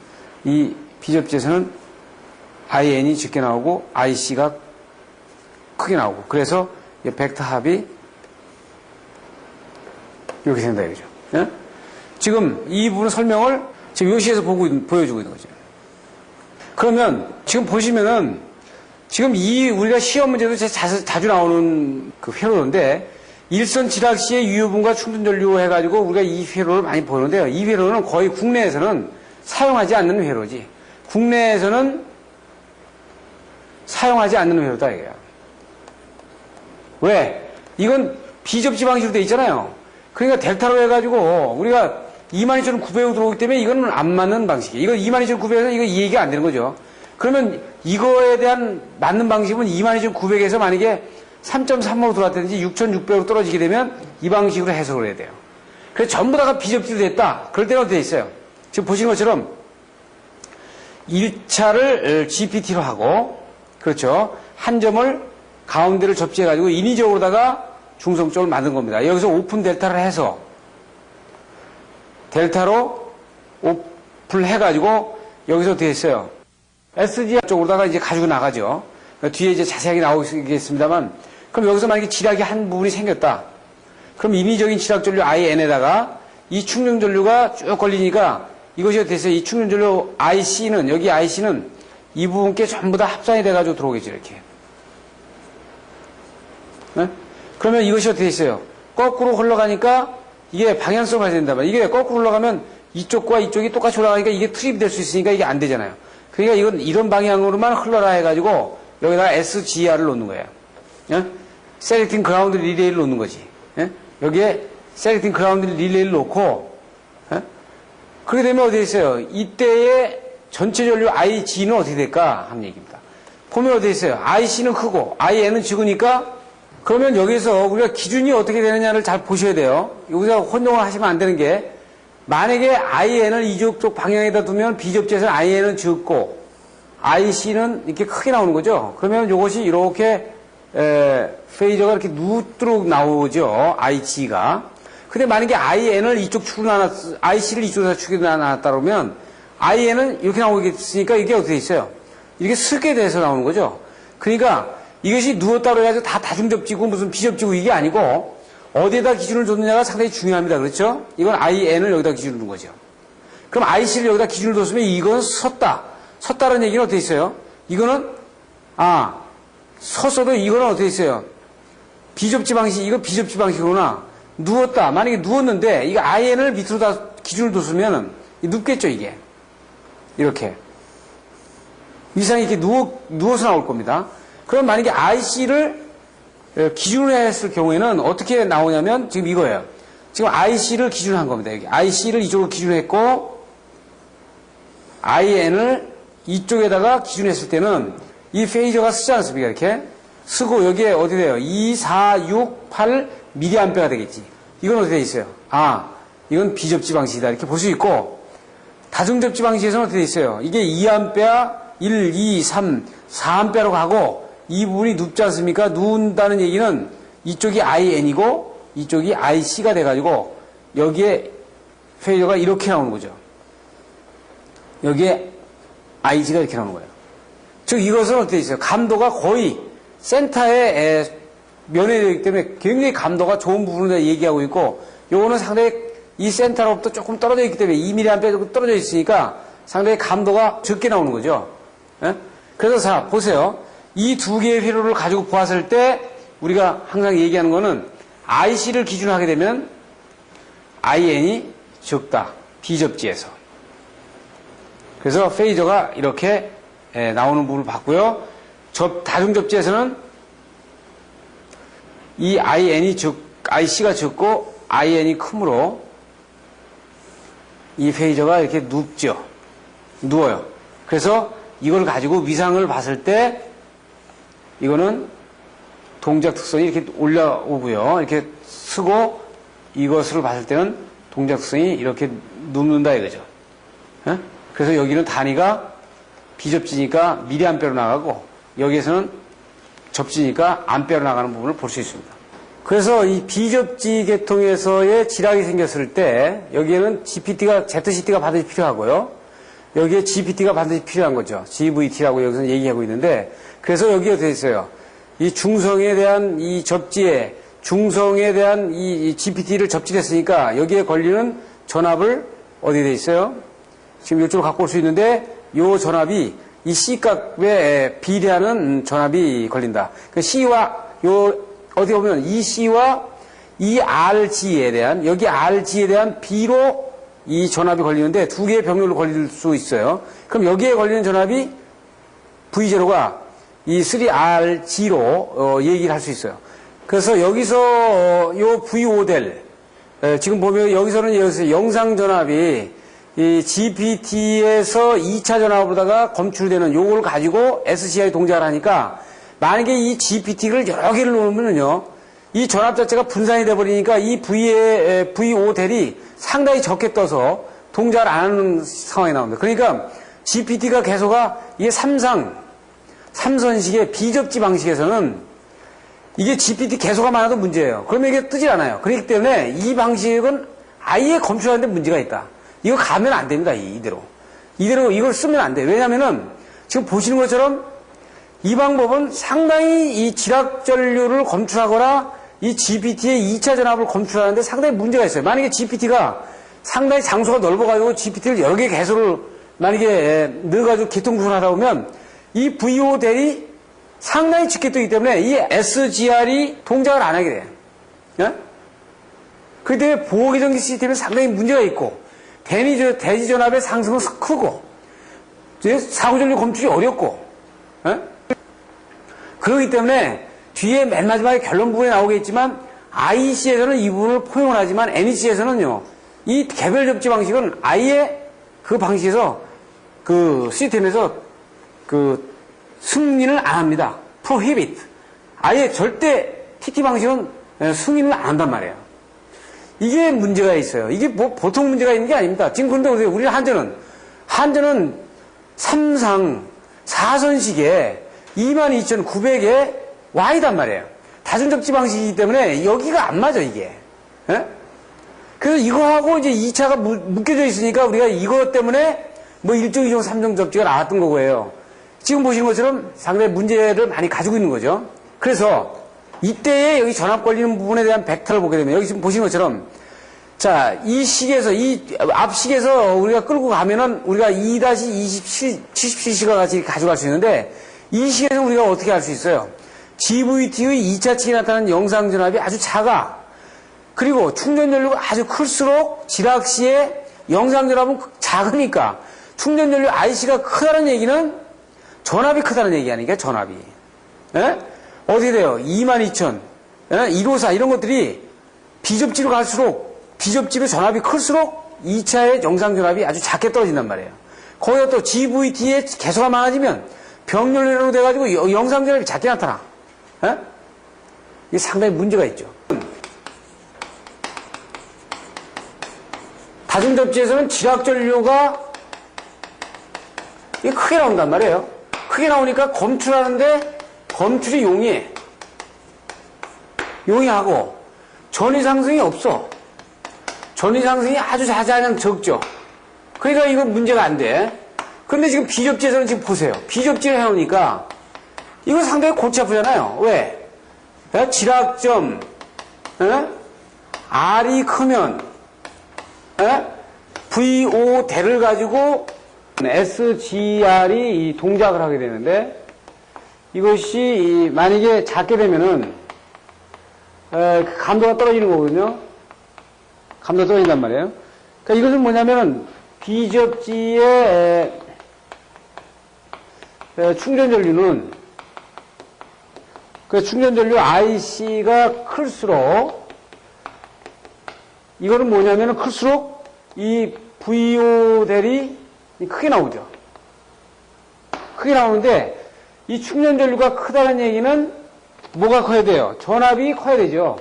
이 비접지에서는 IN이 적게 나오고 IC가 크게 나오고 그래서 이 벡터 합이 이렇게 된다 이거죠. 예? 지금 이 부분 설명을 지금 요시에서 보여주고 있는 거죠. 그러면 지금 보시면은 지금 우리가 시험 문제도 자주 나오는 그 회로인데 일선 지락 시의 유효분과 충분 전류 해가지고 우리가 이 회로를 많이 보는데요. 이 회로는 거의 국내에서는 사용하지 않는 회로지. 국내에서는 사용하지 않는 회로다 이거야. 왜? 이건 비접지 방식으로 돼 있잖아요. 그러니까 델타로 해가지고 우리가 22,900으로 들어오기 때문에 이거는 안 맞는 방식이에요. 이거 22,900에서 이거 이해가 안 되는 거죠. 그러면 이거에 대한 맞는 방식은 22,900에서 만약에 3.3으로 들어왔다든지 6,600으로 떨어지게 되면 이 방식으로 해석을 해야 돼요. 그래서 전부 다가 비접지로 됐다. 그럴 때는 어떻게 돼 있어요? 지금 보시는 것처럼 1차를 GPT로 하고 그렇죠. 한 점을 가운데를 접지해가지고 인위적으로다가 중성적으로 만든 겁니다. 여기서 오픈 델타를 해서 델타로 오픈을 해가지고 여기서 어떻게 했어요? SG 쪽으로다가 이제 가지고 나가죠. 그러니까 뒤에 이제 자세하게 나오겠습니다만 그럼 여기서 만약에 지락이 한 부분이 생겼다. 그럼 인위적인 지락 전류 IN에다가 이 충전 전류가 쭉 걸리니까 이것이 어떻게 했어요? 이 충전 전류 IC는 여기 IC는 이 부분께 전부 다 합산이 돼가지고 들어오겠죠. 이렇게. 네? 그러면 이것이 어떻게 있어요? 거꾸로 흘러가니까 이게 방향성을 봐야 된단 말이에요. 이게 거꾸로 흘러가면 이쪽과 이쪽이 똑같이 올라가니까 이게 트립이 될 수 있으니까 이게 안 되잖아요. 그러니까 이건 이런 방향으로만 흘러라 해가지고 여기다가 SGR을 놓는 거예요. 예? 셀렉팅 그라운드 릴레이를 놓는 거지. 예? 여기에 셀렉팅 그라운드 릴레이를 놓고 예? 그렇게 되면 어디 있어요? 이때의 전체 전류 IG는 어떻게 될까 하는 얘기입니다. 보면 어디 있어요? IC는 크고 IN은 적으니까 그러면 여기서 우리가 기준이 어떻게 되느냐를 잘 보셔야 돼요. 여기서 혼동을 하시면 안 되는 게 만약에 IN을 이쪽 방향에다 두면 비접지에서는 IN은 적고 IC는 이렇게 크게 나오는 거죠. 그러면 이것이 이렇게 페이저가 이렇게 누도록 나오죠. IG가. 근데 만약에 IN을 이쪽 축으로 나눴, IC를 이쪽에서 축으로 나눴다 그러면 IN은 이렇게 나오겠으니까 이게 어떻게 있어요? 이렇게 쓰게 돼서 나오는 거죠. 그러니까 이것이 누웠다고 해가지고 다 다중접지고 무슨 비접지고 이게 아니고 어디에다 기준을 뒀느냐가 상당히 중요합니다. 그렇죠? 이건 IN을 여기다 기준을 둔 거죠. 그럼 IC를 여기다 기준을 뒀으면 이건 섰다. 섰다는 얘기는 어떻게 있어요? 이거는 섰어도 이거는 어떻게 있어요? 비접지 방식, 이거 비접지 방식이구나. 누웠다. 만약에 누웠는데 이거 IN을 밑으로 다 기준을 뒀으면 눕겠죠 이게. 이렇게. 이상이 이렇게 누워서 나올 겁니다. 그럼 만약에 IC를 기준으로 했을 경우에는 어떻게 나오냐면 지금 이거예요. 지금 IC를 기준으로 한 겁니다. 여기. IC를 이쪽으로 기준으로 했고 IN을 이쪽에다가 기준했을 때는 이 페이저가 쓰지 않습니까? 이렇게 쓰고 여기에 어디 돼요? 2, 4, 6, 8 mA가 되겠지. 이건 어떻게 돼 있어요? 이건 비접지 방식이다. 이렇게 볼 수 있고 다중접지 방식에서는 어떻게 돼 있어요? 이게 2A, 1, 2, 3, 4A로 가고 이 부분이 눕지 않습니까? 누운다는 얘기는 이쪽이 IN이고 이쪽이 IC가 돼가지고 여기에 페이저가 이렇게 나오는 거죠. 여기에 IG가 이렇게 나오는 거예요. 즉 이것은 어떻게 있어요? 감도가 거의 센터에 면해되어 있기 때문에 굉장히 감도가 좋은 부분을 얘기하고 있고 요거는 상당히 이 센터로부터 조금 떨어져 있기 때문에 2mA 정도 떨어져 있으니까 상당히 감도가 적게 나오는 거죠. 예? 그래서 자 보세요. 이 두 개의 회로를 가지고 보았을 때 우리가 항상 얘기하는 거는 IC를 기준으로 하게 되면 IN이 적다. 비접지에서. 그래서 페이저가 이렇게 나오는 부분을 봤고요. 다중접지에서는 이 IC가 적고 IN이 크므로 이 페이저가 이렇게 눕죠. 누워요. 그래서 이걸 가지고 위상을 봤을 때 이거는 동작 특성이 이렇게 올라오고요. 이렇게 쓰고 이것을 봤을 때는 동작성이 이렇게 눕는다 이거죠. 예? 그래서 여기는 단위가 비접지니까 미리암페어로 나가고 여기에서는 접지니까 암페어로 나가는 부분을 볼 수 있습니다. 그래서 이 비접지 계통에서의 지락이 생겼을 때 여기에는 GPT가 ZCT가 반드시 필요하고요. 여기에 GPT가 반드시 필요한 거죠. GVT라고 여기서 얘기하고 있는데 그래서 여기에 되어 있어요. 이 중성에 대한 이 접지에 중성에 대한 이 GPT를 접지했으니까 여기에 걸리는 전압을 어디에 돼 있어요? 지금 이쪽으로 갖고 올 수 있는데 이 전압이 이 C값에 비례하는 전압이 걸린다. 그 C와 요 어디 보면 이 C와 이 RG에 대한 여기 RG에 대한 B로 이 전압이 걸리는데 두 개의 병렬로 걸릴 수 있어요. 그럼 여기에 걸리는 전압이 V0가 이 3RG로 얘기를 할 수 있어요. 그래서 여기서 요 V5델 지금 보면 여기서는 영상 전압이 이 GPT에서 2차 전압으로다가 검출되는 요걸 가지고 SCI 동작을 하니까 만약에 이 GPT를 여러 개를 놓으면요 이 전압 자체가 분산이 돼버리니까 이 V5델이 상당히 적게 떠서 동작을 안 하는 상황이 나옵니다. 그러니까 GPT가 계속가 이게 삼선식의 비접지 방식에서는 이게 GPT 개소가 많아도 문제예요. 그러면 이게 뜨질 않아요. 그렇기 때문에 이 방식은 아예 검출하는데 문제가 있다. 이거 가면 안 됩니다. 이대로 이걸 쓰면 안 돼. 왜냐면은 지금 보시는 것처럼 이 방법은 상당히 이 지락전류를 검출하거나 이 GPT의 2차 전압을 검출하는데 상당히 문제가 있어요. 만약에 GPT가 상당히 장소가 넓어가지고 GPT를 여러 개 개소를 만약에 넣어가지고 기통구성을 하다 보면 이 VO-델이 상당히 짙게 뜨기 때문에 이 SGR이 동작을 안 하게 돼요. 예? 그렇기 때문에 보호계정기 시스템에 상당히 문제가 있고 대지전압의 상승은 크고 사고전류 검출이 어렵고 예? 그렇기 때문에 뒤에 맨 마지막에 결론 부분에 나오겠지만 IEC에서는 이 부분을 포용을 하지만 NEC에서는요 이 개별 접지 방식은 아예 그 방식에서 그 시스템에서 그 승인을 안 합니다. prohibit. 아예 절대 TT 방식은 승인을 안 한단 말이에요. 이게 문제가 있어요. 이게 뭐 보통 문제가 있는 게 아닙니다. 지금 그런데 우리 한전은 4선식에 22,900에 Y단 말이에요. 다중접지 방식이기 때문에 여기가 안 맞아, 이게. 예? 그래서 이거하고 이제 2차가 묶여져 있으니까 우리가 이것 때문에 뭐 1종, 2종, 3종 접지가 나왔던 거고요. 지금 보시는 것처럼 상당히 문제를 많이 가지고 있는 거죠. 그래서 이때에 여기 전압 걸리는 부분에 대한 벡터를 보게 되면 여기 지금 보시는 것처럼 자, 이 식에서 이 앞식에서 우리가 끌고 가면은 우리가 2-77C가 같이 가져갈 수 있는데 이 식에서 우리가 어떻게 할 수 있어요? GVT의 2차 측에 나타나는 영상 전압이 아주 작아. 그리고 충전 전류가 아주 클수록 지락 시에 영상 전압은 작으니까 충전 전류 IC가 크다는 얘기는 전압이 크다는 얘기 아니니까 전압이. 예? 어떻게 돼요? 22,000, 154 이런 것들이 비접지로 갈수록 비접지로 전압이 클수록 2차의 영상 전압이 아주 작게 떨어진단 말이에요. 거기다 또 GVT의 개소가 많아지면 병렬로 돼가지고 영상 전압이 작게 나타나. 예? 이게 상당히 문제가 있죠. 다중접지에서는 지락전류가 이게 크게 나온단 말이에요. 크게 나오니까 검출하는데 검출이 용이하고 전위상승이 없어. 전위상승이 아주 자자하냥 적죠. 그러니까 이건 문제가 안 돼. 그런데 지금 비접지에서는 지금 보세요. 비접지를 해놓으니까 이거 상당히 골치 아프잖아요. 왜? 지락점 R이 크면 VO-델을 가지고 SGR이 이 동작을 하게 되는데 이것이 만약에 작게 되면은 감도가 떨어지는 거거든요. 감도가 떨어진단 말이에요. 그러니까 이것은 뭐냐면은 비접지의 충전 전류는 그 충전 전류 IC가 클수록 이거는 뭐냐면은 클수록 이 VO-델이 크게 나오죠. 크게 나오는데 이 충전 전류가 크다는 얘기는 뭐가 커야 돼요? 전압이 커야 되죠.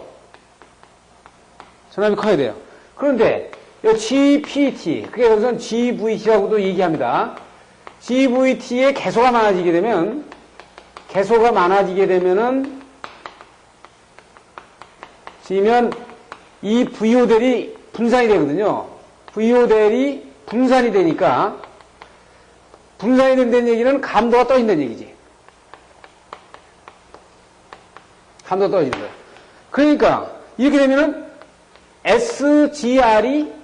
전압이 커야 돼요. 그런데 이 GPT, 그게 여기서는 GVT라고도 얘기합니다. GVT의 개소가 많아지게 되면은, 지면 이 VO들이 분산이 되거든요. VO들이 분산이 되니까, 분산이 된다는 얘기는 감도가 떨어진다는 얘기지. 감도가 떨어지는 거야. 그러니까, 이렇게 되면은 SGR이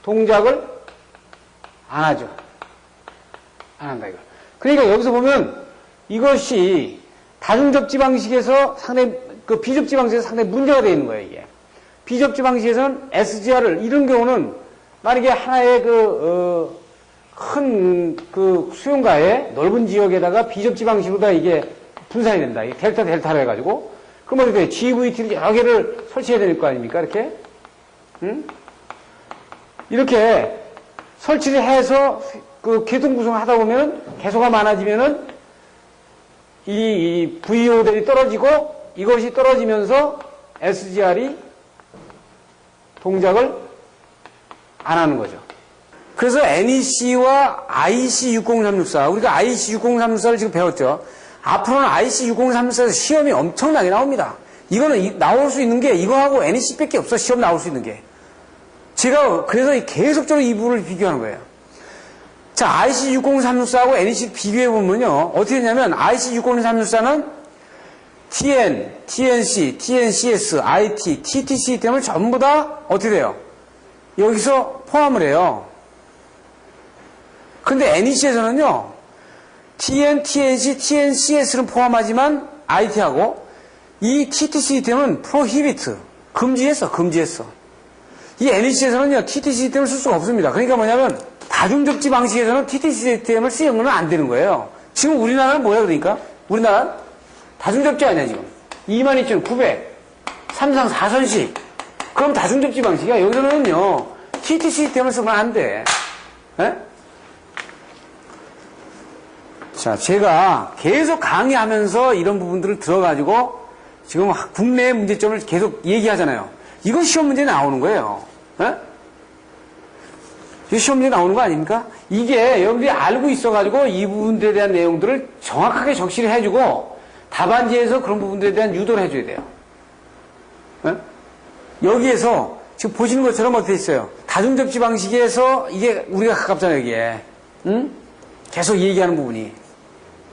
동작을 안 하죠. 안 한다, 이거. 그러니까 여기서 보면 이것이 다중접지 방식에서 상당히, 비접지 방식에서 상당히 문제가 되어 있는 거예요, 이게. 비접지 방식에서는 SGR을, 이런 경우는 만약에 하나의 큰 수용가의 넓은 지역에다가 비접지 방식으로 이게 분산이 된다. 이게 델타로 해가지고. 그럼 어떻게 돼? GVT를 여러 개를 설치해야 될 거 아닙니까? 이렇게? 응? 이렇게 설치를 해서 계통 구성을 하다 보면 개소가 많아지면은 이 VO들이 떨어지고 이것이 떨어지면서 SGR이 동작을 안 하는 거죠. 그래서 NEC와 IC60364, 우리가 IC60364를 지금 배웠죠. 앞으로는 IC60364에서 시험이 엄청나게 나옵니다. 이거는 나올 수 있는 게 이거하고 NEC밖에 없어. 시험 나올 수 있는 게. 제가 그래서 계속적으로 이 부분을 비교하는 거예요. 자, IC60364하고 NEC 비교해보면요. 어떻게 되냐면 IC60364는 TN, TNC, TNCS, IT, TT 시스템을 전부 다 어떻게 돼요? 여기서 포함을 해요. 근데 NEC에서는요. TN, TNC, TNCS는 포함하지만 IT하고 이 TT 시스템은 프로히비트, 금지했어. 이 NEC에서는요, TT 시스템을 쓸 수가 없습니다. 그러니까 뭐냐면, 다중접지 방식에서는 TT 시스템을 쓰면 안 되는 거예요. 지금 우리나라는 뭐야, 그러니까? 우리나라는 다중접지 아니야, 지금. 22,900, 3상 4선식. 그럼 다중접지 방식이야. 여기서는요, TT 시스템을 쓰면 안 돼. 에? 자, 제가 계속 강의하면서 이런 부분들을 들어가지고, 지금 국내의 문제점을 계속 얘기하잖아요. 이거 시험 문제 나오는 거예요. 에? 시험 문제 나오는 거 아닙니까? 이게 여러분들이 알고 있어가지고 이 부분들에 대한 내용들을 정확하게 적시를 해주고 답안지에서 그런 부분들에 대한 유도를 해줘야 돼요. 에? 여기에서 지금 보시는 것처럼 어떻게 있어요? 다중접지 방식에서 이게 우리가 가깝잖아요, 여기에. 응? 계속 얘기하는 부분이.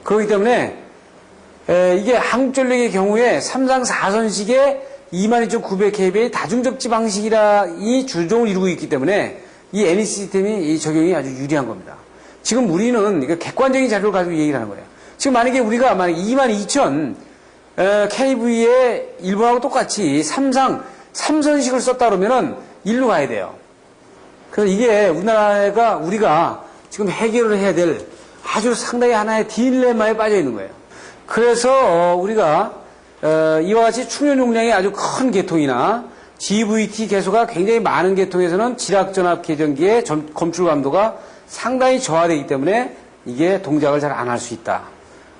그렇기 때문에 이게 한국전력의 경우에 3상 4선식의 22,900kV의 다중접지 방식이라 이 주종을 이루고 있기 때문에 이 NEC 시스템이 이 적용이 아주 유리한 겁니다. 지금 우리는 이거 객관적인 자료를 가지고 얘기를 하는 거예요. 지금 만약에 우리가 22,000 kV의 일본하고 똑같이 3상 3선식을 썼다 그러면은 일로 가야 돼요. 그래서 이게 우리가 지금 해결을 해야 될 아주 상당히 하나의 딜레마에 빠져 있는 거예요. 그래서 우리가 이와 같이 충전 용량이 아주 큰 계통이나 GVT 개소가 굉장히 많은 계통에서는 지락전압 계전기의 검출 감도가 상당히 저하되기 때문에 이게 동작을 잘 안 할 수 있다.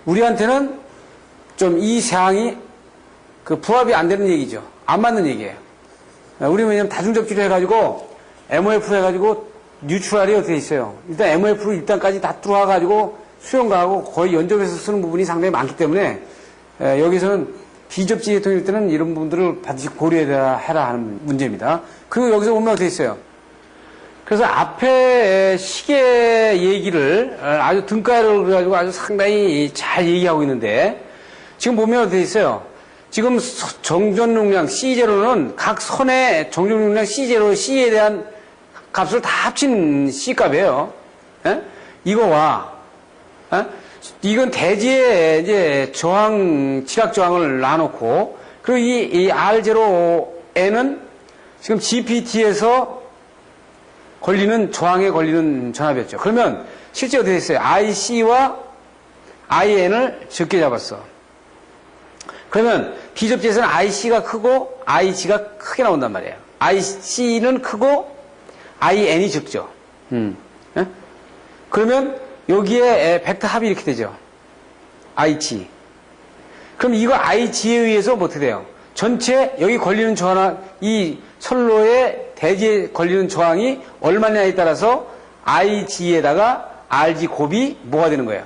우리한테는 좀 이 사항이 부합이 안 되는 얘기죠. 안 맞는 얘기예요. 우리는 왜냐면 다중접지를 해가지고 MOF로 해가지고 뉴트럴이 어떻게 있어요? 일단 MOF로 일단까지 다 들어와가지고 수용가하고 거의 연접해서 쓰는 부분이 상당히 많기 때문에 여기서는 비접지 계통일 때는 이런 부분들을 반드시 고려해야 하는 문제입니다. 그리고 여기서 보면 어떻게 있어요? 그래서 앞에 시계 얘기를 아주 등가를 그래가지고 아주 상당히 잘 얘기하고 있는데 지금 보면 어떻게 있어요? 지금 정전 용량 C0는 각 선의 정전 용량 C0, C에 대한 값을 다 합친 C값이에요. 에? 이거와 이건 대지의 이제 지락 저항을 놔놓고 그리고 이 R0N은 지금 GPT에서 걸리는 저항에 걸리는 전압이었죠. 그러면 실제 어떻게 됐어요? IC와 IN을 적게 잡았어. 그러면 비접지에서는 IC가 크고 IG가 크게 나온단 말이에요. IC는 크고 IN이 적죠. 예? 그러면 여기에 벡터 합이 이렇게 되죠. IG. 그럼 이거 IG에 의해서 뭐 어떻게 돼요? 전체 여기 걸리는 저항, 이 선로의 대지에 걸리는 저항이 얼마냐에 따라서 IG에다가 RG 곱이 뭐가 되는 거예요?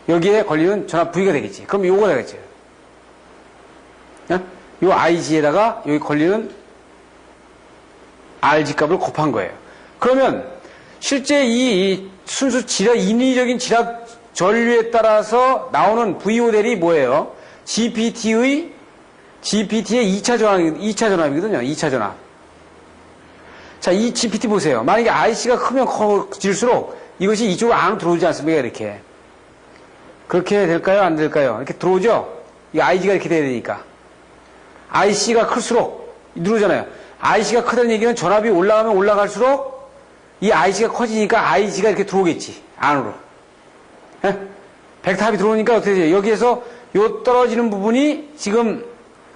여기에 걸리는 전압 V가 되겠지. 그럼 요거 되겠지. 요 IG에다가 여기 걸리는 RG 값을 곱한 거예요. 그러면 실제 이 순수 인위적인 지락 전류에 따라서 나오는 VOdel이 뭐예요? GPT의 2차 전압이거든요. 2차 전압. 자, 이 GPT 보세요. 만약에 IC가 크면 커질수록 이것이 이쪽으로 안으로 들어오지 않습니까? 이렇게. 그렇게 될까요? 안 될까요? 이렇게 들어오죠? 이 IG가 이렇게 돼야 되니까. IC가 클수록 누르잖아요. IC가 크다는 얘기는 전압이 올라가면 올라갈수록 이 IC가 커지니까 IG가 이렇게 들어오겠지. 안으로. 예? 벡터합이 들어오니까 어떻게 돼요? 여기에서 요 떨어지는 부분이 지금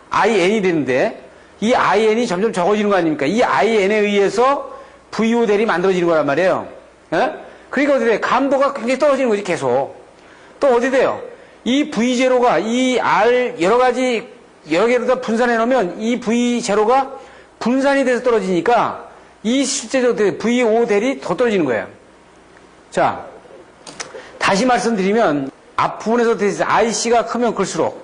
IN이 되는데 이 IN이 점점 적어지는 거 아닙니까? 이 IN에 의해서 VOdel이 만들어지는 거란 말이에요. 예? 그러니까 어떻게 돼요? 감도가 굉장히 떨어지는 거지, 계속. 또 어디 돼요? 이 V0가 이 R 여러 개로 다 분산해 놓으면 이 V0가 분산이 돼서 떨어지니까 이 실제적으로 VOdel이 더 떨어지는 거예요. 자, 다시 말씀드리면 앞부분에서 IC가 크면 클수록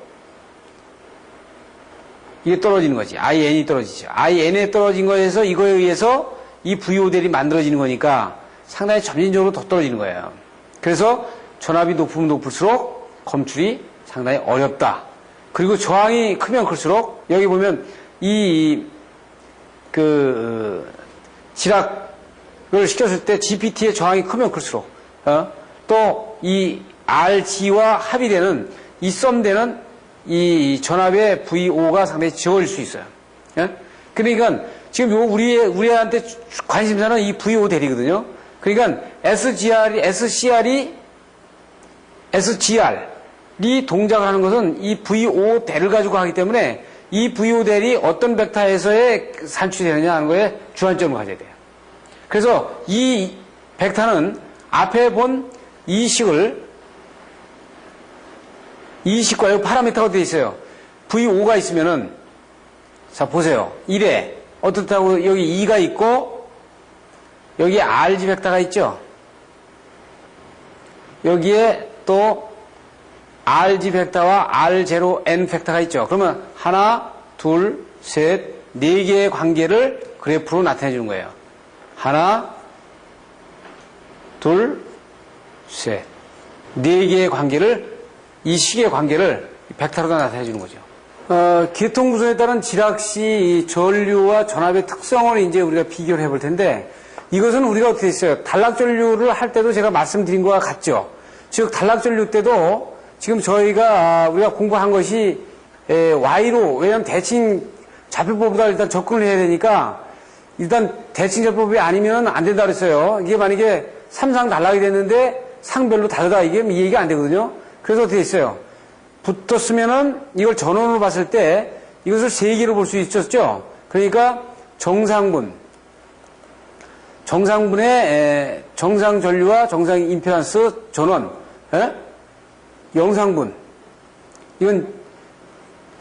이게 떨어지는 거지. IN이 떨어지죠. IN에 떨어진 거에서 이거에 의해서 이 VOdel이 만들어지는 거니까 상당히 점진적으로 더 떨어지는 거예요. 그래서 전압이 높으면 높을수록 검출이 상당히 어렵다. 그리고 저항이 크면 클수록 여기 보면 지락을 시켰을 때 GPT의 저항이 크면 클수록 또 이 RG와 합의되는 이 썸되는 이 전압의 VO가 상당히 적어질 수 있어요. 예? 그러니까 지금 요 우리한테 관심사는 이 VOdel이거든요. 그러니까 SGR이 동작을 하는 것은 이 VOdel을 가지고 하기 때문에 이 VOdel이 어떤 벡터에서의 산출이 되느냐 하는 거에 주안점을 가져야 돼요. 그래서 이 벡터는 앞에 본 이식과 여기 파라미터가 되어 있어요. VO가 있으면은, 자, 보세요. 1에, 어떻다고 여기 2가 있고, 여기에 RG 벡터가 있죠? 여기에 또 RG 벡터와 R0N 벡터가 있죠? 그러면 하나, 둘, 셋, 네 개의 관계를 그래프로 나타내 주는 거예요. 하나, 둘, 셋. 네 개의 관계를, 이 식의 관계를 벡터로 나타내 주는 거죠. 계통 구성에 따른 지락시 전류와 전압의 특성을 이제 우리가 비교를 해볼 텐데, 이것은 우리가 어떻게 했어요? 단락전류를 할 때도 제가 말씀드린 것과 같죠. 즉, 단락전류 때도 지금 우리가 공부한 것이 Y로, 왜냐하면 대칭 좌표법보다 일단 접근을 해야 되니까, 일단 대칭 좌표법이 아니면 안 된다 그랬어요. 이게 만약에 3상 단락이 됐는데 상별로 다르다, 이게 이해가 안 되거든요. 그래서 어떻게 했어요? 붙었으면은 이걸 전원으로 봤을 때 이것을 세 개로 볼 수 있었죠. 그러니까 정상분의 정상 전류와 정상 임피던스 전원, 영상분. 이건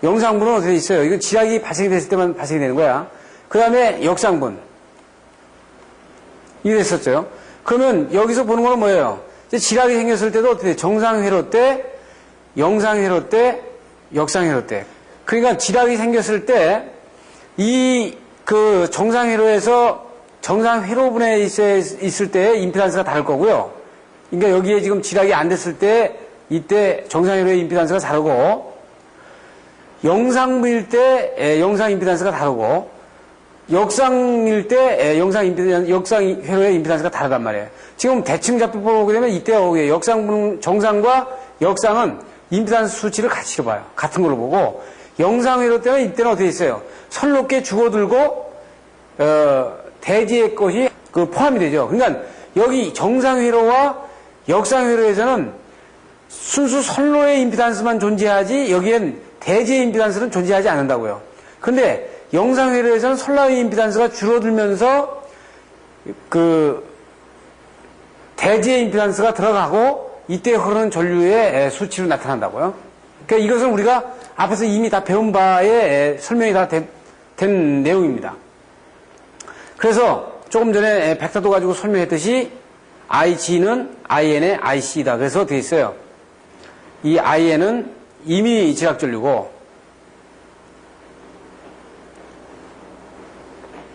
영상분은 어떻게 있어요? 이건 지락이 발생이 됐을 때만 발생이 되는 거야. 그 다음에 역상분. 이게 됐었죠. 그러면 여기서 보는 거는 뭐예요? 지락이 생겼을 때도 어떻게 돼? 정상회로 때, 영상회로 때, 역상회로 때. 그러니까 지락이 생겼을 때, 정상회로에서 정상회로분에 있을 때 임피던스가 다를 거고요. 그러니까 여기에 지금 지락이 안 됐을 때, 이때 정상회로의 임피던스가 다르고, 영상분일 때, 영상 임피던스가 다르고, 역상일 때, 역상회로의 임피던스가 다르단 말이에요. 지금 대칭 좌표법을 보게 되면 이때 정상과 역상은 임피던스 수치를 같이 봐요. 같은 걸로 보고, 영상회로 때는 이때는 어떻게 있어요? 선롭게 죽어들고, 대지의 것이 포함이 되죠. 그러니까 여기 정상회로와 역상회로에서는 순수 선로의 임피던스만 존재하지, 여기엔 대지의 임피던스는 존재하지 않는다고요. 근데 영상회로에서는 선로의 임피던스가 줄어들면서 대지의 임피던스가 들어가고 이때 흐르는 전류의 수치로 나타난다고요. 그러니까 이것은 우리가 앞에서 이미 다 배운 바에 설명이 다 된 내용입니다. 그래서 조금 전에 벡터도 가지고 설명했듯이 IG는 IN의 IC다. 그래서 되어 있어요. 이 IN은 이미 지각전류고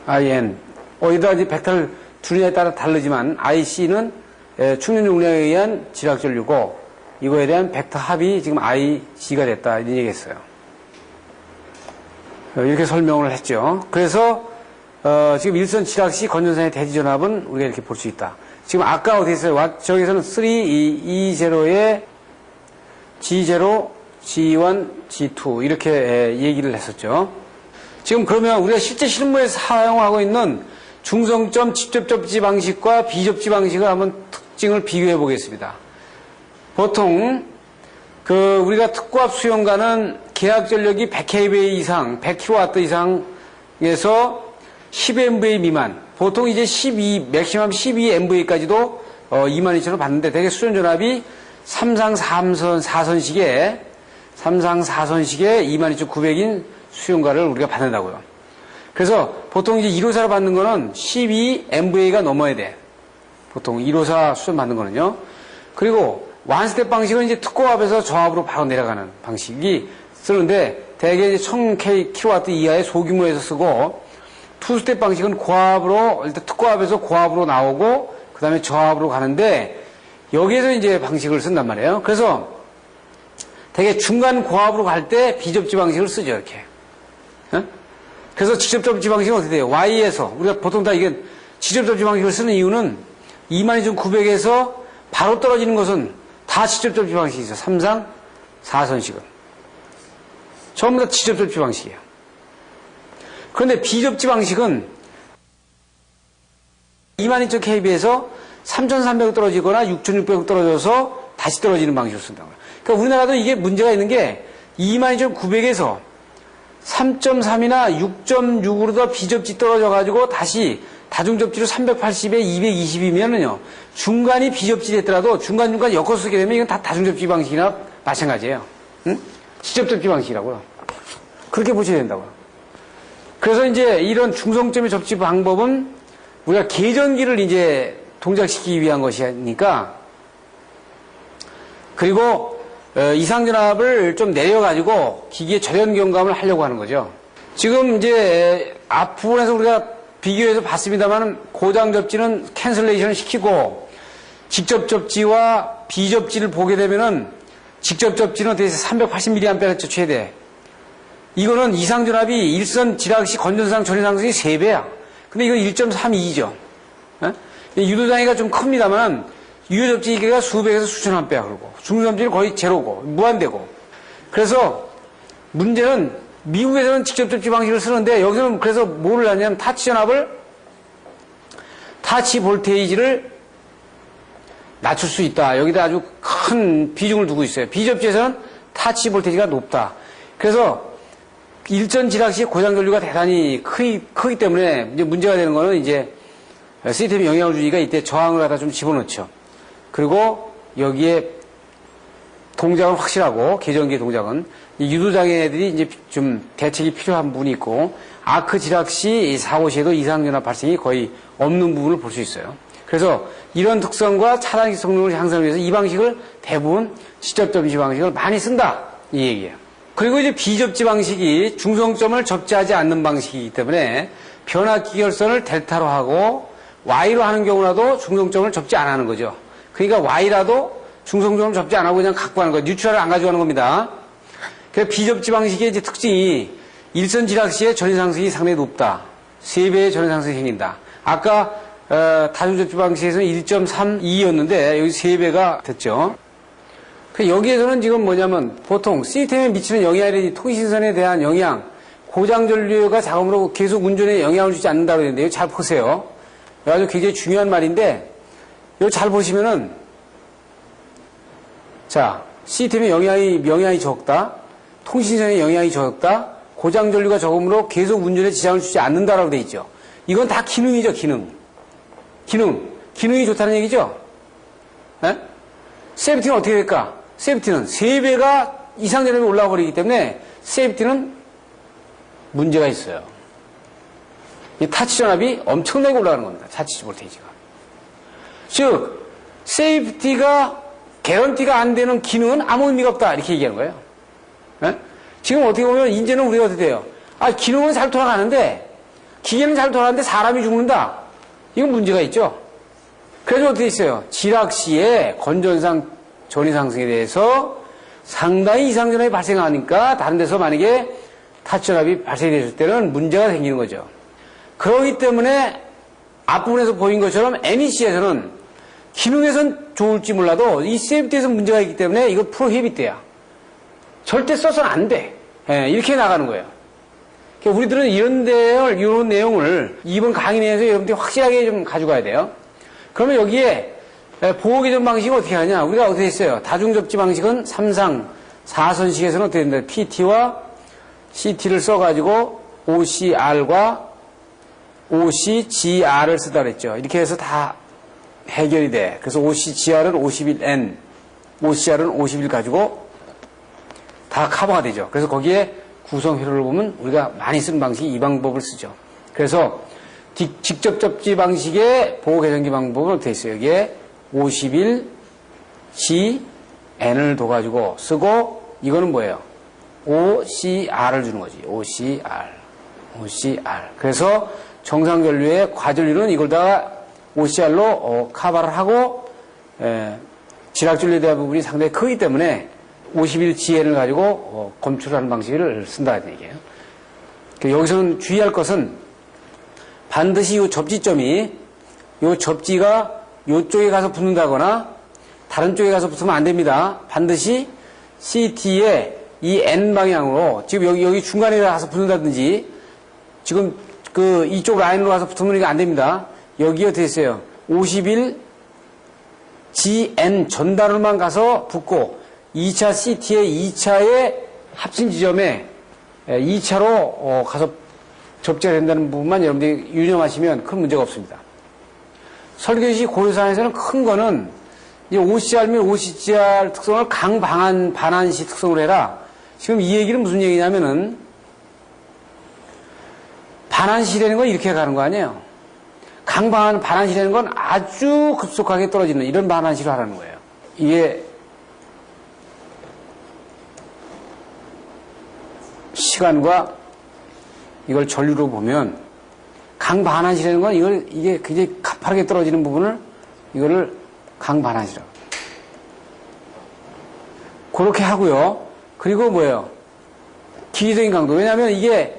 IN 여기다 이제 벡터를 두느냐에 따라 다르지만 IC는 충전 용량에 의한 지각전류고 이거에 대한 벡터 합이 지금 IC가 됐다 이런 얘기했어요. 이렇게 설명을 했죠. 그래서 지금 일선 지락 시 건전선의 대지전압은 우리가 이렇게 볼 수 있다. 지금 아까 어디 있어요? 저기서는 3, 2, 0에 G0, G1, G2 이렇게 얘기를 했었죠. 지금 그러면 우리가 실제 실무에서 사용하고 있는 중성점 직접접지 방식과 비접지 방식을 한번 특징을 비교해 보겠습니다. 보통 우리가 특고압 수용관은 계약 전력이 100kVA 이상, 100kW 이상에서 10MVA 미만, 보통 이제 맥시멈 12MVA까지도 22,000원 받는데 되게 수전 전압이 3상 4선식에 22,900인 수용가를 우리가 받는다고요. 그래서 보통 이제 1호사로 받는 거는 12MVA가 넘어야 돼. 보통 1호사 수전 받는 거는요. 그리고 완스텝 방식은 이제 특고압에서 저압으로 바로 내려가는 방식이 쓰는데 대개 이제 1000kW 이하의 소규모에서 쓰고 투스텝 방식은 고압으로 일단 특고압에서 고압으로 나오고 그 다음에 저압으로 가는데 여기에서 이제 방식을 쓴단 말이에요. 그래서 되게 중간 고압으로 갈 때 비접지 방식을 쓰죠. 이렇게. 그래서 직접접지 방식은 어떻게 돼요? Y에서 우리가 보통 다 이게 직접접지 방식을 쓰는 이유는 22,900에서 바로 떨어지는 것은 다 직접접지 방식이죠. 3상 4선식은 전부 다 직접접지 방식이에요. 그런데 비접지 방식은 22,000kb에서 3,300 떨어지거나 6,600 떨어져서 다시 떨어지는 방식으로 쓴다고요. 그러니까 우리나라도 이게 문제가 있는 게 22,900에서 3.3이나 6.6으로 더 비접지 떨어져가지고 다시 다중접지로 380에 220이면은요, 중간이 비접지 됐더라도 중간중간 엮어 쓰게 되면 이건 다 다중접지 방식이나 마찬가지예요. 응? 직접접지 방식이라고요. 그렇게 보셔야 된다고요. 그래서 이제 이런 중성점의 접지 방법은 우리가 계전기를 이제 동작시키기 위한 것이니까, 그리고 이상전압을 좀 내려가지고 기기의 절연 경감을 하려고 하는 거죠. 지금 이제 앞부분에서 우리가 비교해서 봤습니다만 고장 접지는 캔슬레이션을 시키고 직접 접지와 비접지를 보게 되면은 직접 접지는 대략 380mAh 최대. 이거는 이상전압이 일선 지락 시 건전상 전해상승이 3배야. 근데 이건 1.32죠. 유도장애가 좀 큽니다만 유효접지 기계가 수백에서 수천만 배야. 그러고 중점지는 거의 제로고 무한대고. 그래서 문제는 미국에서는 직접접지 방식을 쓰는데 여기서는 그래서 뭐를 하냐면 타치 전압을 타치 볼테이지를 낮출 수 있다. 여기다 아주 큰 비중을 두고 있어요. 비접지에서는 타치 볼테이지가 높다. 그래서 일전 지락 시 고장 전류가 대단히 크기 때문에 이제 문제가 되는 거는 이제 시스템에 영향을 주니까 이때 저항을 갖다 좀 집어넣죠. 그리고 여기에 동작은 확실하고 계전기 동작은 유도장애들이 이제 좀 대책이 필요한 부분이 있고 아크 지락 시 사고 시에도 이상전압 발생이 거의 없는 부분을 볼 수 있어요. 그래서 이런 특성과 차단기 성능을 향상을 위해서 이 방식을 대부분 직접접지 방식을 많이 쓴다 이 얘기예요. 그리고 이제 비접지 방식이 중성점을 접지하지 않는 방식이기 때문에 변압기결선을 델타로 하고 Y로 하는 경우라도 중성점을 접지 안 하는 거죠. 그러니까 Y라도 중성점을 접지 안 하고 그냥 갖고 가는 거예요. 뉴트럴을 안 가져가는 겁니다. 그래서 비접지 방식의 이제 특징이 일선 지락 시에 전해 상승이 상당히 높다. 3배의 전해 상승이 생긴다. 아까 다중접지 방식에서는 1.32였는데 여기 3배가 됐죠. 여기에서는 지금 뭐냐면 보통 시스템에 미치는 영향이 통신선에 대한 영향, 고장 전류가 작업으로 계속 운전에 영향을 주지 않는다고 그러는데요. 잘 보세요. 아주 굉장히 중요한 말인데 이거 잘 보시면은 자 시스템에 영향이 적다, 통신선에 영향이 적다, 고장 전류가 적음으로 계속 운전에 지장을 주지 않는다라고 돼 있죠. 이건 다 기능이죠. 기능이 좋다는 얘기죠. 네? 세이프티는 어떻게 될까? 세이프티는 3배가 이상 전압이 올라가 버리기 때문에 세이프티는 문제가 있어요. 이 타치 전압이 엄청나게 올라가는 겁니다. 타치 볼테이지가. 즉, 세이프티가 개런티가 안 되는 기능은 아무 의미가 없다. 이렇게 얘기하는 거예요. 네? 지금 어떻게 보면 이제는 우리가 어떻게 돼요? 기능은 잘 돌아가는데 기계는 잘 돌아가는데 사람이 죽는다. 이건 문제가 있죠. 그래서 어떻게 있어요? 지락 시에 건전상 전위 상승에 대해서 상당히 이상 전압이 발생하니까 다른 데서 만약에 타치 전압이 발생됐을 때는 문제가 생기는 거죠. 그렇기 때문에 앞부분에서 보인 것처럼 NEC에서는 기능에선 좋을지 몰라도 이 세이프티에서 문제가 있기 때문에 이거 프로히비트야. 절대 써서는 안 돼. 이렇게 나가는 거예요. 그러니까 우리들은 이런 내용을 이번 강의 내에서 여러분들이 확실하게 좀 가져가야 돼요. 그러면 여기에 보호개전 방식은 어떻게 하냐? 우리가 어떻게 했어요? 다중접지 방식은 3상 4선식에서는 어떻게 된다? PT와 CT를 써가지고 OCR과 OCGR을 쓰다 그랬죠. 이렇게 해서 다 해결이 돼. 그래서 OCGR은 51N, OCR은 51 가지고 다 커버가 되죠. 그래서 거기에 구성 회로를 보면 우리가 많이 쓰는 방식이 이 방법을 쓰죠. 그래서 직접 접지 방식의 보호 개전기 방법은 어떻게 있어요? 여기에 51 GN을 둬가지고 쓰고 이거는 뭐예요? OCR을 주는 거지. OCR. 그래서 정상 전류의 과전류는 이걸 다 OCR로 커버를 하고 지락 전류에 대한 부분이 상당히 크기 때문에 51GN을 가지고 검출하는 방식을 쓴다는 얘기예요. 여기서는 주의할 것은 반드시 이 접지점이 이 접지가 이쪽에 가서 붙는다거나 다른 쪽에 가서 붙으면 안 됩니다. 반드시 CT의 이 N 방향으로 지금 여기 중간에 가서 붙는다든지 지금 이쪽 라인으로 가서 붙으면 이게 안 됩니다. 여기에 어떻게 했어요? 51 GN 전달로만 가서 붙고 2차 CT의 2차의 합친 지점에 2차로 가서 접지가 된다는 부분만 여러분들이 유념하시면 큰 문제가 없습니다. 설계시 고려사항에서는 큰 거는 이제 OCR 및 OCGR 특성을 반환시 특성으로 해라. 지금 이 얘기는 무슨 얘기냐면은 반환시라는 건 이렇게 가는 거 아니에요. 반환시라는 건 아주 급속하게 떨어지는 이런 반환시를 하라는 거예요. 이게 시간과 이걸 전류로 보면 강반환시라는 건 이게 굉장히 가파르게 떨어지는 부분을 이거를 강반환시라고. 그렇게 하고요. 그리고 뭐예요? 기계적인 강도. 왜냐하면 이게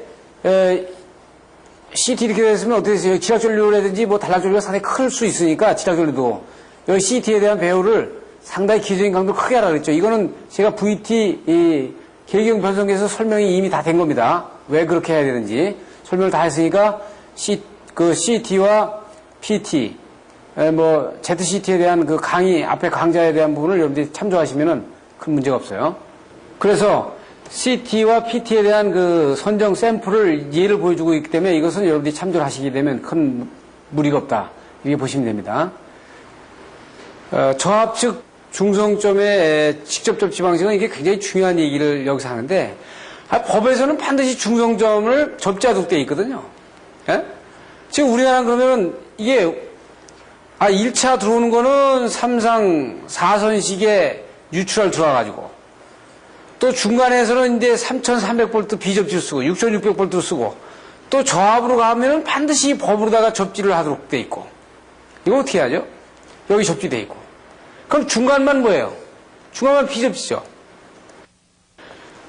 CT 이렇게 됐으면 어떻게 됐어요? 지락전류라든지 뭐 단락전류가 상당히 클 수 있으니까 지락전류도 여기 CT에 대한 배우를 상당히 기계적인 강도를 크게 하라 그랬죠. 이거는 제가 VT 계기경 변성기에서 설명이 이미 다 된 겁니다. 왜 그렇게 해야 되는지 설명을 다 했으니까 CT와 PT ZCT에 대한 그 강의 앞에 강좌에 대한 부분을 여러분들이 참조하시면은 큰 문제가 없어요. 그래서 CT와 PT에 대한 그 선정 샘플을 예를 보여주고 있기 때문에 이것은 여러분들이 참조를 하시게 되면 큰 무리가 없다. 이렇게 보시면 됩니다. 저압측 중성점의 직접 접지 방식은 이게 굉장히 중요한 얘기를 여기서 하는데 법에서는 반드시 중성점을 접지하도록 되어 있거든요. 예? 지금 우리나라는 그러면 이게 1차 들어오는 거는 3상 4선식에 뉴트럴 들어와가지고 또 중간에서는 이제 3300V 비접지를 쓰고 6600V를 쓰고 또 저압으로 가면은 반드시 법으로다가 접지를 하도록 돼 있고 이거 어떻게 하죠? 여기 접지돼 있고 그럼 중간만 뭐예요? 중간만 비접지죠.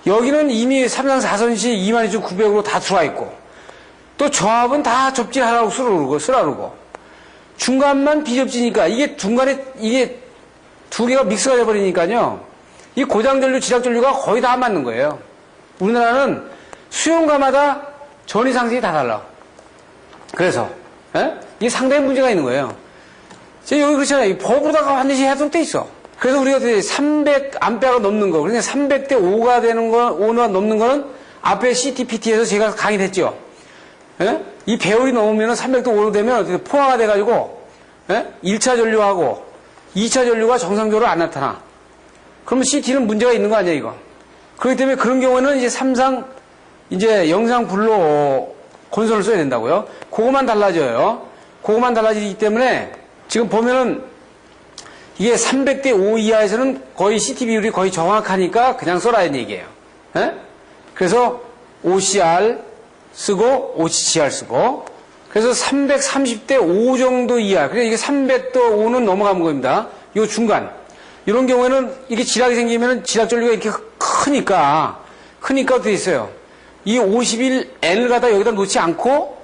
여기는 이미 3상 4선식 22900으로 다 들어와 있고 또 저압은 다 접지를 하라고 쓰라고 중간만 비접지니까 이게 중간에 이게 두 개가 믹스가 돼버리니까요. 이 고장전류, 지락전류가 거의 다 안 맞는 거예요. 우리나라는 수용가마다 전위 상승이 다 달라. 그래서 이게 상당히 문제가 있는 거예요. 여기 그렇잖아요. 법으로다가 반드시 해도록 돼 있어. 그래서 우리가 300A가 넘는 거, 그러니까 300대 5가 되는 거, 5가 넘는 거는 앞에 CTPT에서 제가 강의를 했죠. 이 배율이 넘으면 300대 5로 되면 어떻게 포화가 돼가지고 1차 전류하고 2차 전류가 정상적으로 안 나타나. 그러면 CT는 문제가 있는 거 아니야, 이거. 그렇기 때문에 그런 경우에는 이제 3상, 이제 영상 불로 건선을 써야 된다고요. 그것만 달라져요. 그것만 달라지기 때문에 지금 보면은 이게 300대 5 이하에서는 거의 CT 비율이 거의 정확하니까 그냥 써라는 얘기예요. 예? 그래서 OCR 쓰고 OCR 쓰고 그래서 330대 5 정도 이하, 그러니까 이게 300대 5는 넘어가는 겁니다. 요 중간. 이런 경우에는 이게 지락이 생기면 지락 전류가 이렇게 크니까 어떻게 있어요? 이 51N을 갖다 여기다 놓지 않고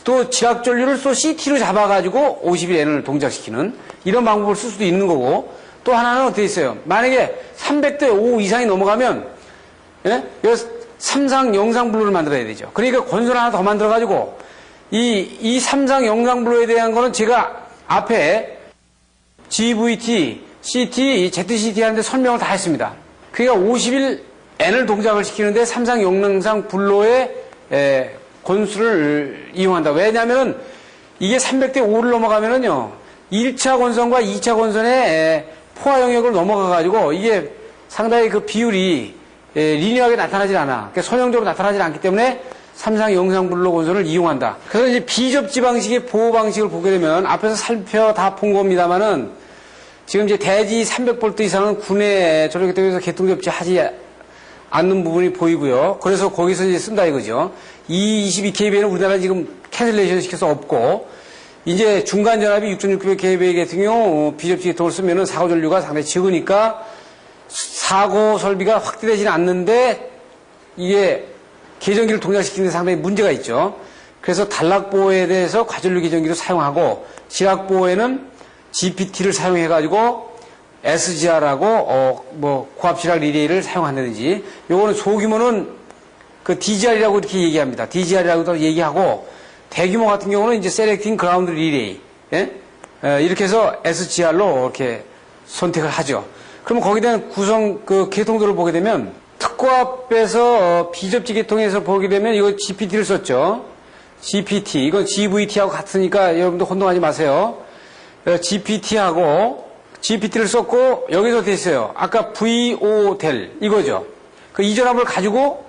또 지락 전류를 또 CT로 잡아가지고 51N을 동작시키는 이런 방법을 쓸 수도 있는 거고 또 하나는 어떻게 있어요? 만약에 300대 5 이상이 넘어가면 예? 여기 삼상 영상 블루를 만들어야 되죠. 그러니까 건설 하나 더 만들어가지고 이 삼상 영상 블루에 대한 거는 제가 앞에 GVT, CT, ZCT 하는데 설명을 다 했습니다. 그러니까 51N을 동작을 시키는데 삼상 영상 블루의 건수를 이용한다. 왜냐하면 이게 300대 5를 넘어가면은요 1차 건선과 2차 건선의 포화 영역을 넘어가가지고 이게 상당히 그 비율이 리니어하게 나타나질 않아. 그러니까 선형적으로 나타나질 않기 때문에 삼상 영상 블루 건선을 이용한다. 그래서 이제 비접지 방식의 보호 방식을 보게 되면 앞에서 살펴 다 본 겁니다만은 지금 이제 대지 300V 이상은 군에 저렇게 되면서 개통 접지 하지 않는 부분이 보이고요. 그래서 거기서 이제 쓴다 이거죠. 이 22kV는 우리나라 지금 캔슬레이션 시켜서 없고 이제 중간 전압이 6.6kV 같은 경우 비접지 계통을 쓰면은 사고 전류가 상당히 적으니까 사고 설비가 확대되지는 않는데 이게 계전기를 동작시키는 데 상당히 문제가 있죠. 그래서 단락보호에 대해서 과전류 계전기를 사용하고 지락보호에는 GPT를 사용해가지고 SGR하고 뭐 고압지락 리레이를 사용한다든지 요거는 소규모는 그 DGR이라고 이렇게 얘기합니다. DGR이라고도 얘기하고 대규모 같은 경우는 이제 Selecting Ground Relay 이렇게 해서 SGR로 이렇게 선택을 하죠. 그러면 거기에 대한 구성 그 계통도를 보게 되면 특고압에서 비접지 계통에서 보게 되면 이거 GPT를 썼죠. GPT 이건 GVT하고 같으니까 여러분들 혼동하지 마세요. GPT하고 GPT를 썼고 여기서 됐어요. 아까 VO 델 이거죠. 그 이 전압을 가지고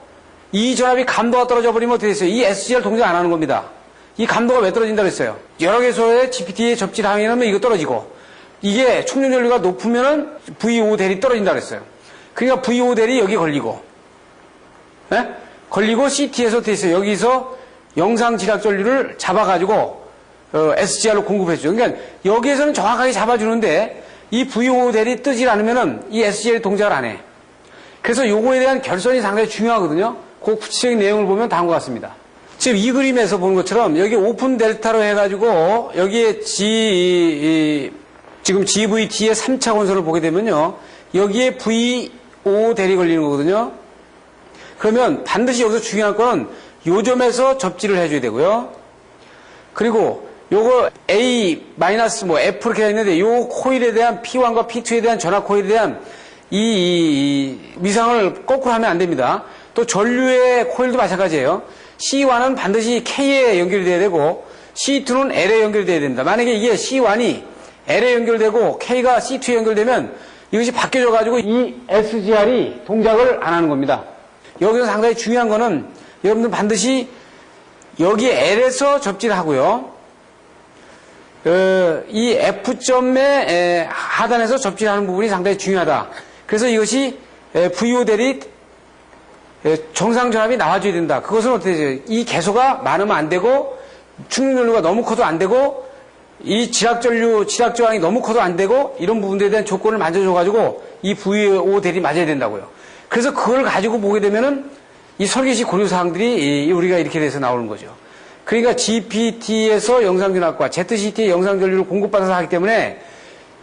이 전압이 감도가 떨어져 버리면 어떻게 됐어요? 이 SGR 동작 안 하는 겁니다. 이 감도가 왜 떨어진다 그랬어요? 여러 개소의 GPT에 접지를 하면 이거 떨어지고 이게 총력 전류가 높으면은 VO 델이 떨어진다 그랬어요. 그러니까 VO 델이 여기 걸리고 걸리고 CT에서 됐어요. 여기서 영상 지락 전류를 잡아가지고 SGR로 공급해주죠. 그러니까 여기에서는 정확하게 잡아주는데 이 VO 델이 뜨질 않으면은 이 SGR이 동작을 안 해. 그래서 요거에 대한 결선이 상당히 중요하거든요. 그 구체적인 내용을 보면 다음과 같습니다. 지금 이 그림에서 보는 것처럼 여기 오픈 델타로 해가지고 여기에 지금 GVT의 3차 건설을 보게 되면요. 여기에 VO 델이 걸리는 거거든요. 그러면 반드시 여기서 중요한 건 요 점에서 접지를 해줘야 되고요. 그리고 요거 A 마이너스 뭐 F 이렇게 있는데 요 코일에 대한 P1과 P2에 대한 전압 코일에 대한 이 위상을 거꾸로 하면 안 됩니다. 또 전류의 코일도 마찬가지예요. C1은 반드시 K에 연결이 돼야 되고 C2는 L에 연결이 돼야 됩니다. 만약에 이게 C1이 L에 연결되고 K가 C2에 연결되면 이것이 바뀌어져 가지고 이 SGR이 동작을 안 하는 겁니다. 여기서 상당히 중요한 거는 여러분들 반드시 여기 L에서 접지를 하고요. 이 F점의 하단에서 접지를 하는 부분이 상당히 중요하다. 그래서 이것이 VO 델이 정상 전압이 나와줘야 된다. 그것은 어떻게 되죠? 이 개소가 많으면 안 되고 충격 전류가 너무 커도 안 되고 이 지락 전류, 지락 저항이 너무 커도 안 되고 이런 부분들에 대한 조건을 만져줘가지고 이 VO 델이 맞아야 된다고요. 그래서 그걸 가지고 보게 되면은 이 설계시 고려사항들이 우리가 이렇게 돼서 나오는 거죠. 그러니까 GPT에서 영상전압과 ZCT의 영상전류를 공급받아서 하기 때문에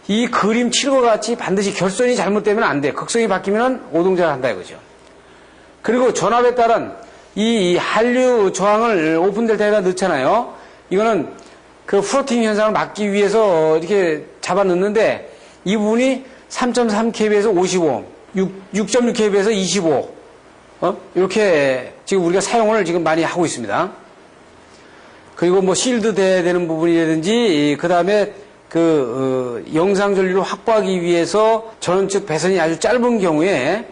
이 그림 칠과 같이 반드시 결선이 잘못되면 안 돼. 극성이 바뀌면 오동작을 한다 이거죠. 그리고 전압에 따른 이 한류 저항을 오픈 델타에다 넣잖아요. 이거는 그 플로팅 현상을 막기 위해서 이렇게 잡아 넣는데 이 부분이 3.3kb에서 55, 6.6kb에서 25 이렇게 지금 우리가 사용을 지금 많이 하고 있습니다. 그리고 뭐 실드 돼야 되는 부분이라든지 그 다음에 영상 전류를 확보하기 위해서 전원 측 배선이 아주 짧은 경우에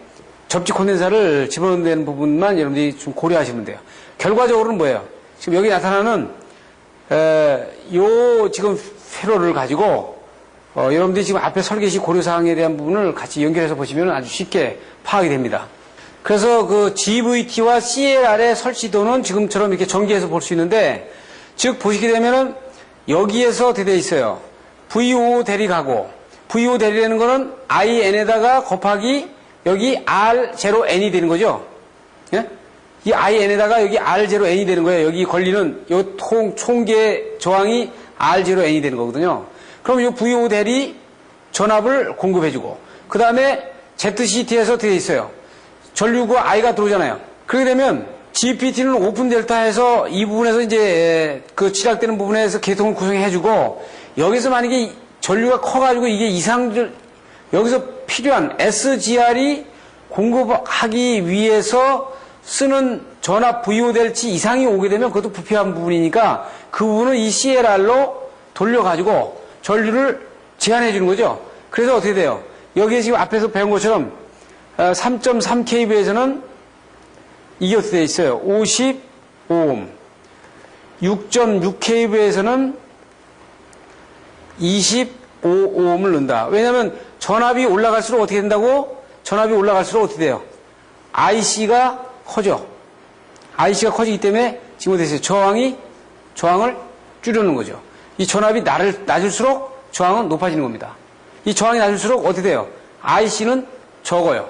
접지 콘덴사를 집어넣는 부분만 여러분들이 좀 고려하시면 돼요. 결과적으로는 뭐예요? 지금 여기 나타나는 요 지금 회로를 가지고 여러분들이 지금 앞에 설계시 고려사항에 대한 부분을 같이 연결해서 보시면 아주 쉽게 파악이 됩니다. 그래서 그 GVT와 CLR의 설치도는 지금처럼 이렇게 전개해서 볼 수 있는데, 즉 보시게 되면은 여기에서 되어 있어요. VO 대리가고, VO 대리라는 거는 IN에다가 곱하기 여기 R0N이 되는 거죠. 예? 이 IN에다가 여기 R0N이 되는 거예요. 여기 걸리는 요 총계 저항이 R0N이 되는 거거든요. 그럼 이 VO 대리 전압을 공급해주고, 그 다음에 ZCT에서 되어 있어요. 전류가 I가 들어오잖아요. 그렇게 되면 GPT는 오픈 델타에서 이 부분에서 이제 그 치락되는 부분에서 계통을 구성해주고, 여기서 만약에 전류가 커가지고 이게 여기서 필요한 SGR이 공급하기 위해서 쓰는 전압 VOΔ 이상이 오게 되면 그것도 부패한 부분이니까 그 부분은 이 CLR로 돌려가지고 전류를 제한해 주는 거죠. 그래서 어떻게 돼요? 여기에 지금 앞에서 배운 것처럼 3.3kV에서는 이게 어떻게 되어 있어요? 55옴. 6.6kV에서는 25옴을 넣는다. 왜냐하면 전압이 올라갈수록 어떻게 된다고? 전압이 올라갈수록 어떻게 돼요? IC가 커져. IC가 커지기 때문에 지금 어떻게 됐어요? 저항을 줄여놓는 거죠. 이 전압이 낮을수록 저항은 높아지는 겁니다. 이 저항이 낮을수록 어떻게 돼요? IC는 적어요.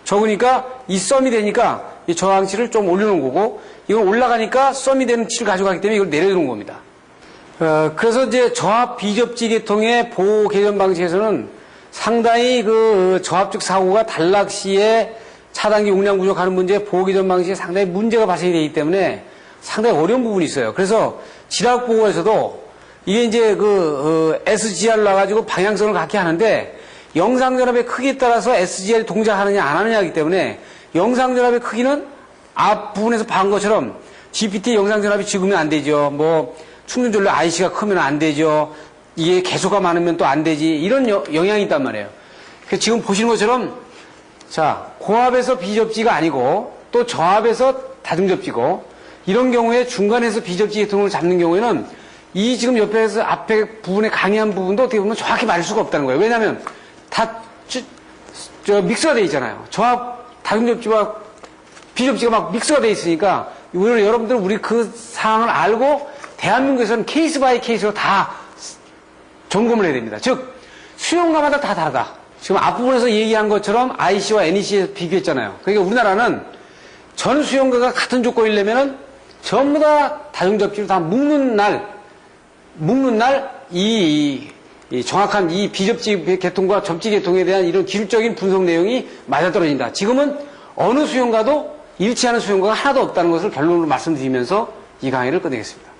적으니까 이 썸이 되니까 이 저항치를 좀 올려놓은 거고, 이건 올라가니까 썸이 되는 치를 가져가기 때문에 이걸 내려놓은 겁니다. 그래서 이제 저압 비접지 계통의 보호 개선 방식에서는 상당히 그 저압적 사고가 단락 시에 차단기 용량 부족하는 문제, 보호 개선 방식에 상당히 문제가 발생이 되기 때문에 상당히 어려운 부분이 있어요. 그래서 지락 보호에서도 이게 이제 SGR로 나가지고 방향성을 갖게 하는데, 영상전압의 크기에 따라서 SGR이 동작하느냐 안 하느냐이기 때문에 영상전압의 크기는 앞부분에서 봐온 것처럼 GPT 영상전압이 적으면 안 되죠. 뭐 충전전류 IC가 크면 안 되죠. 이게 개소가 많으면 또 안 되지. 이런 영향이 있단 말이에요. 그래서 지금 보시는 것처럼, 자, 고압에서 비접지가 아니고 또 저압에서 다중접지고, 이런 경우에 중간에서 비접지 계통을 잡는 경우에는 이 지금 옆에서 앞에 부분에 강의한 부분도 어떻게 보면 정확히 맞을 수가 없다는 거예요. 왜냐하면 다 믹스가 되어 있잖아요. 저압 다중접지와 비접지가 막 믹스가 되어 있으니까 여러분들은 우리 그 사항을 알고 대한민국에서는 케이스 바이 케이스로 다 점검을 해야 됩니다. 즉 수용가마다 다 다르다. 지금 앞부분에서 얘기한 것처럼 IC와 NEC에서 비교했잖아요. 그러니까 우리나라는 전 수용가가 같은 조건이려면은 전부 다 다중접지로 다 묶는 날 이 정확한 이 비접지 계통과 접지 계통에 대한 이런 기술적인 분석 내용이 맞아떨어진다. 지금은 어느 수용가도 일치하는 수용가가 하나도 없다는 것을 결론으로 말씀드리면서 이 강의를 끝내겠습니다.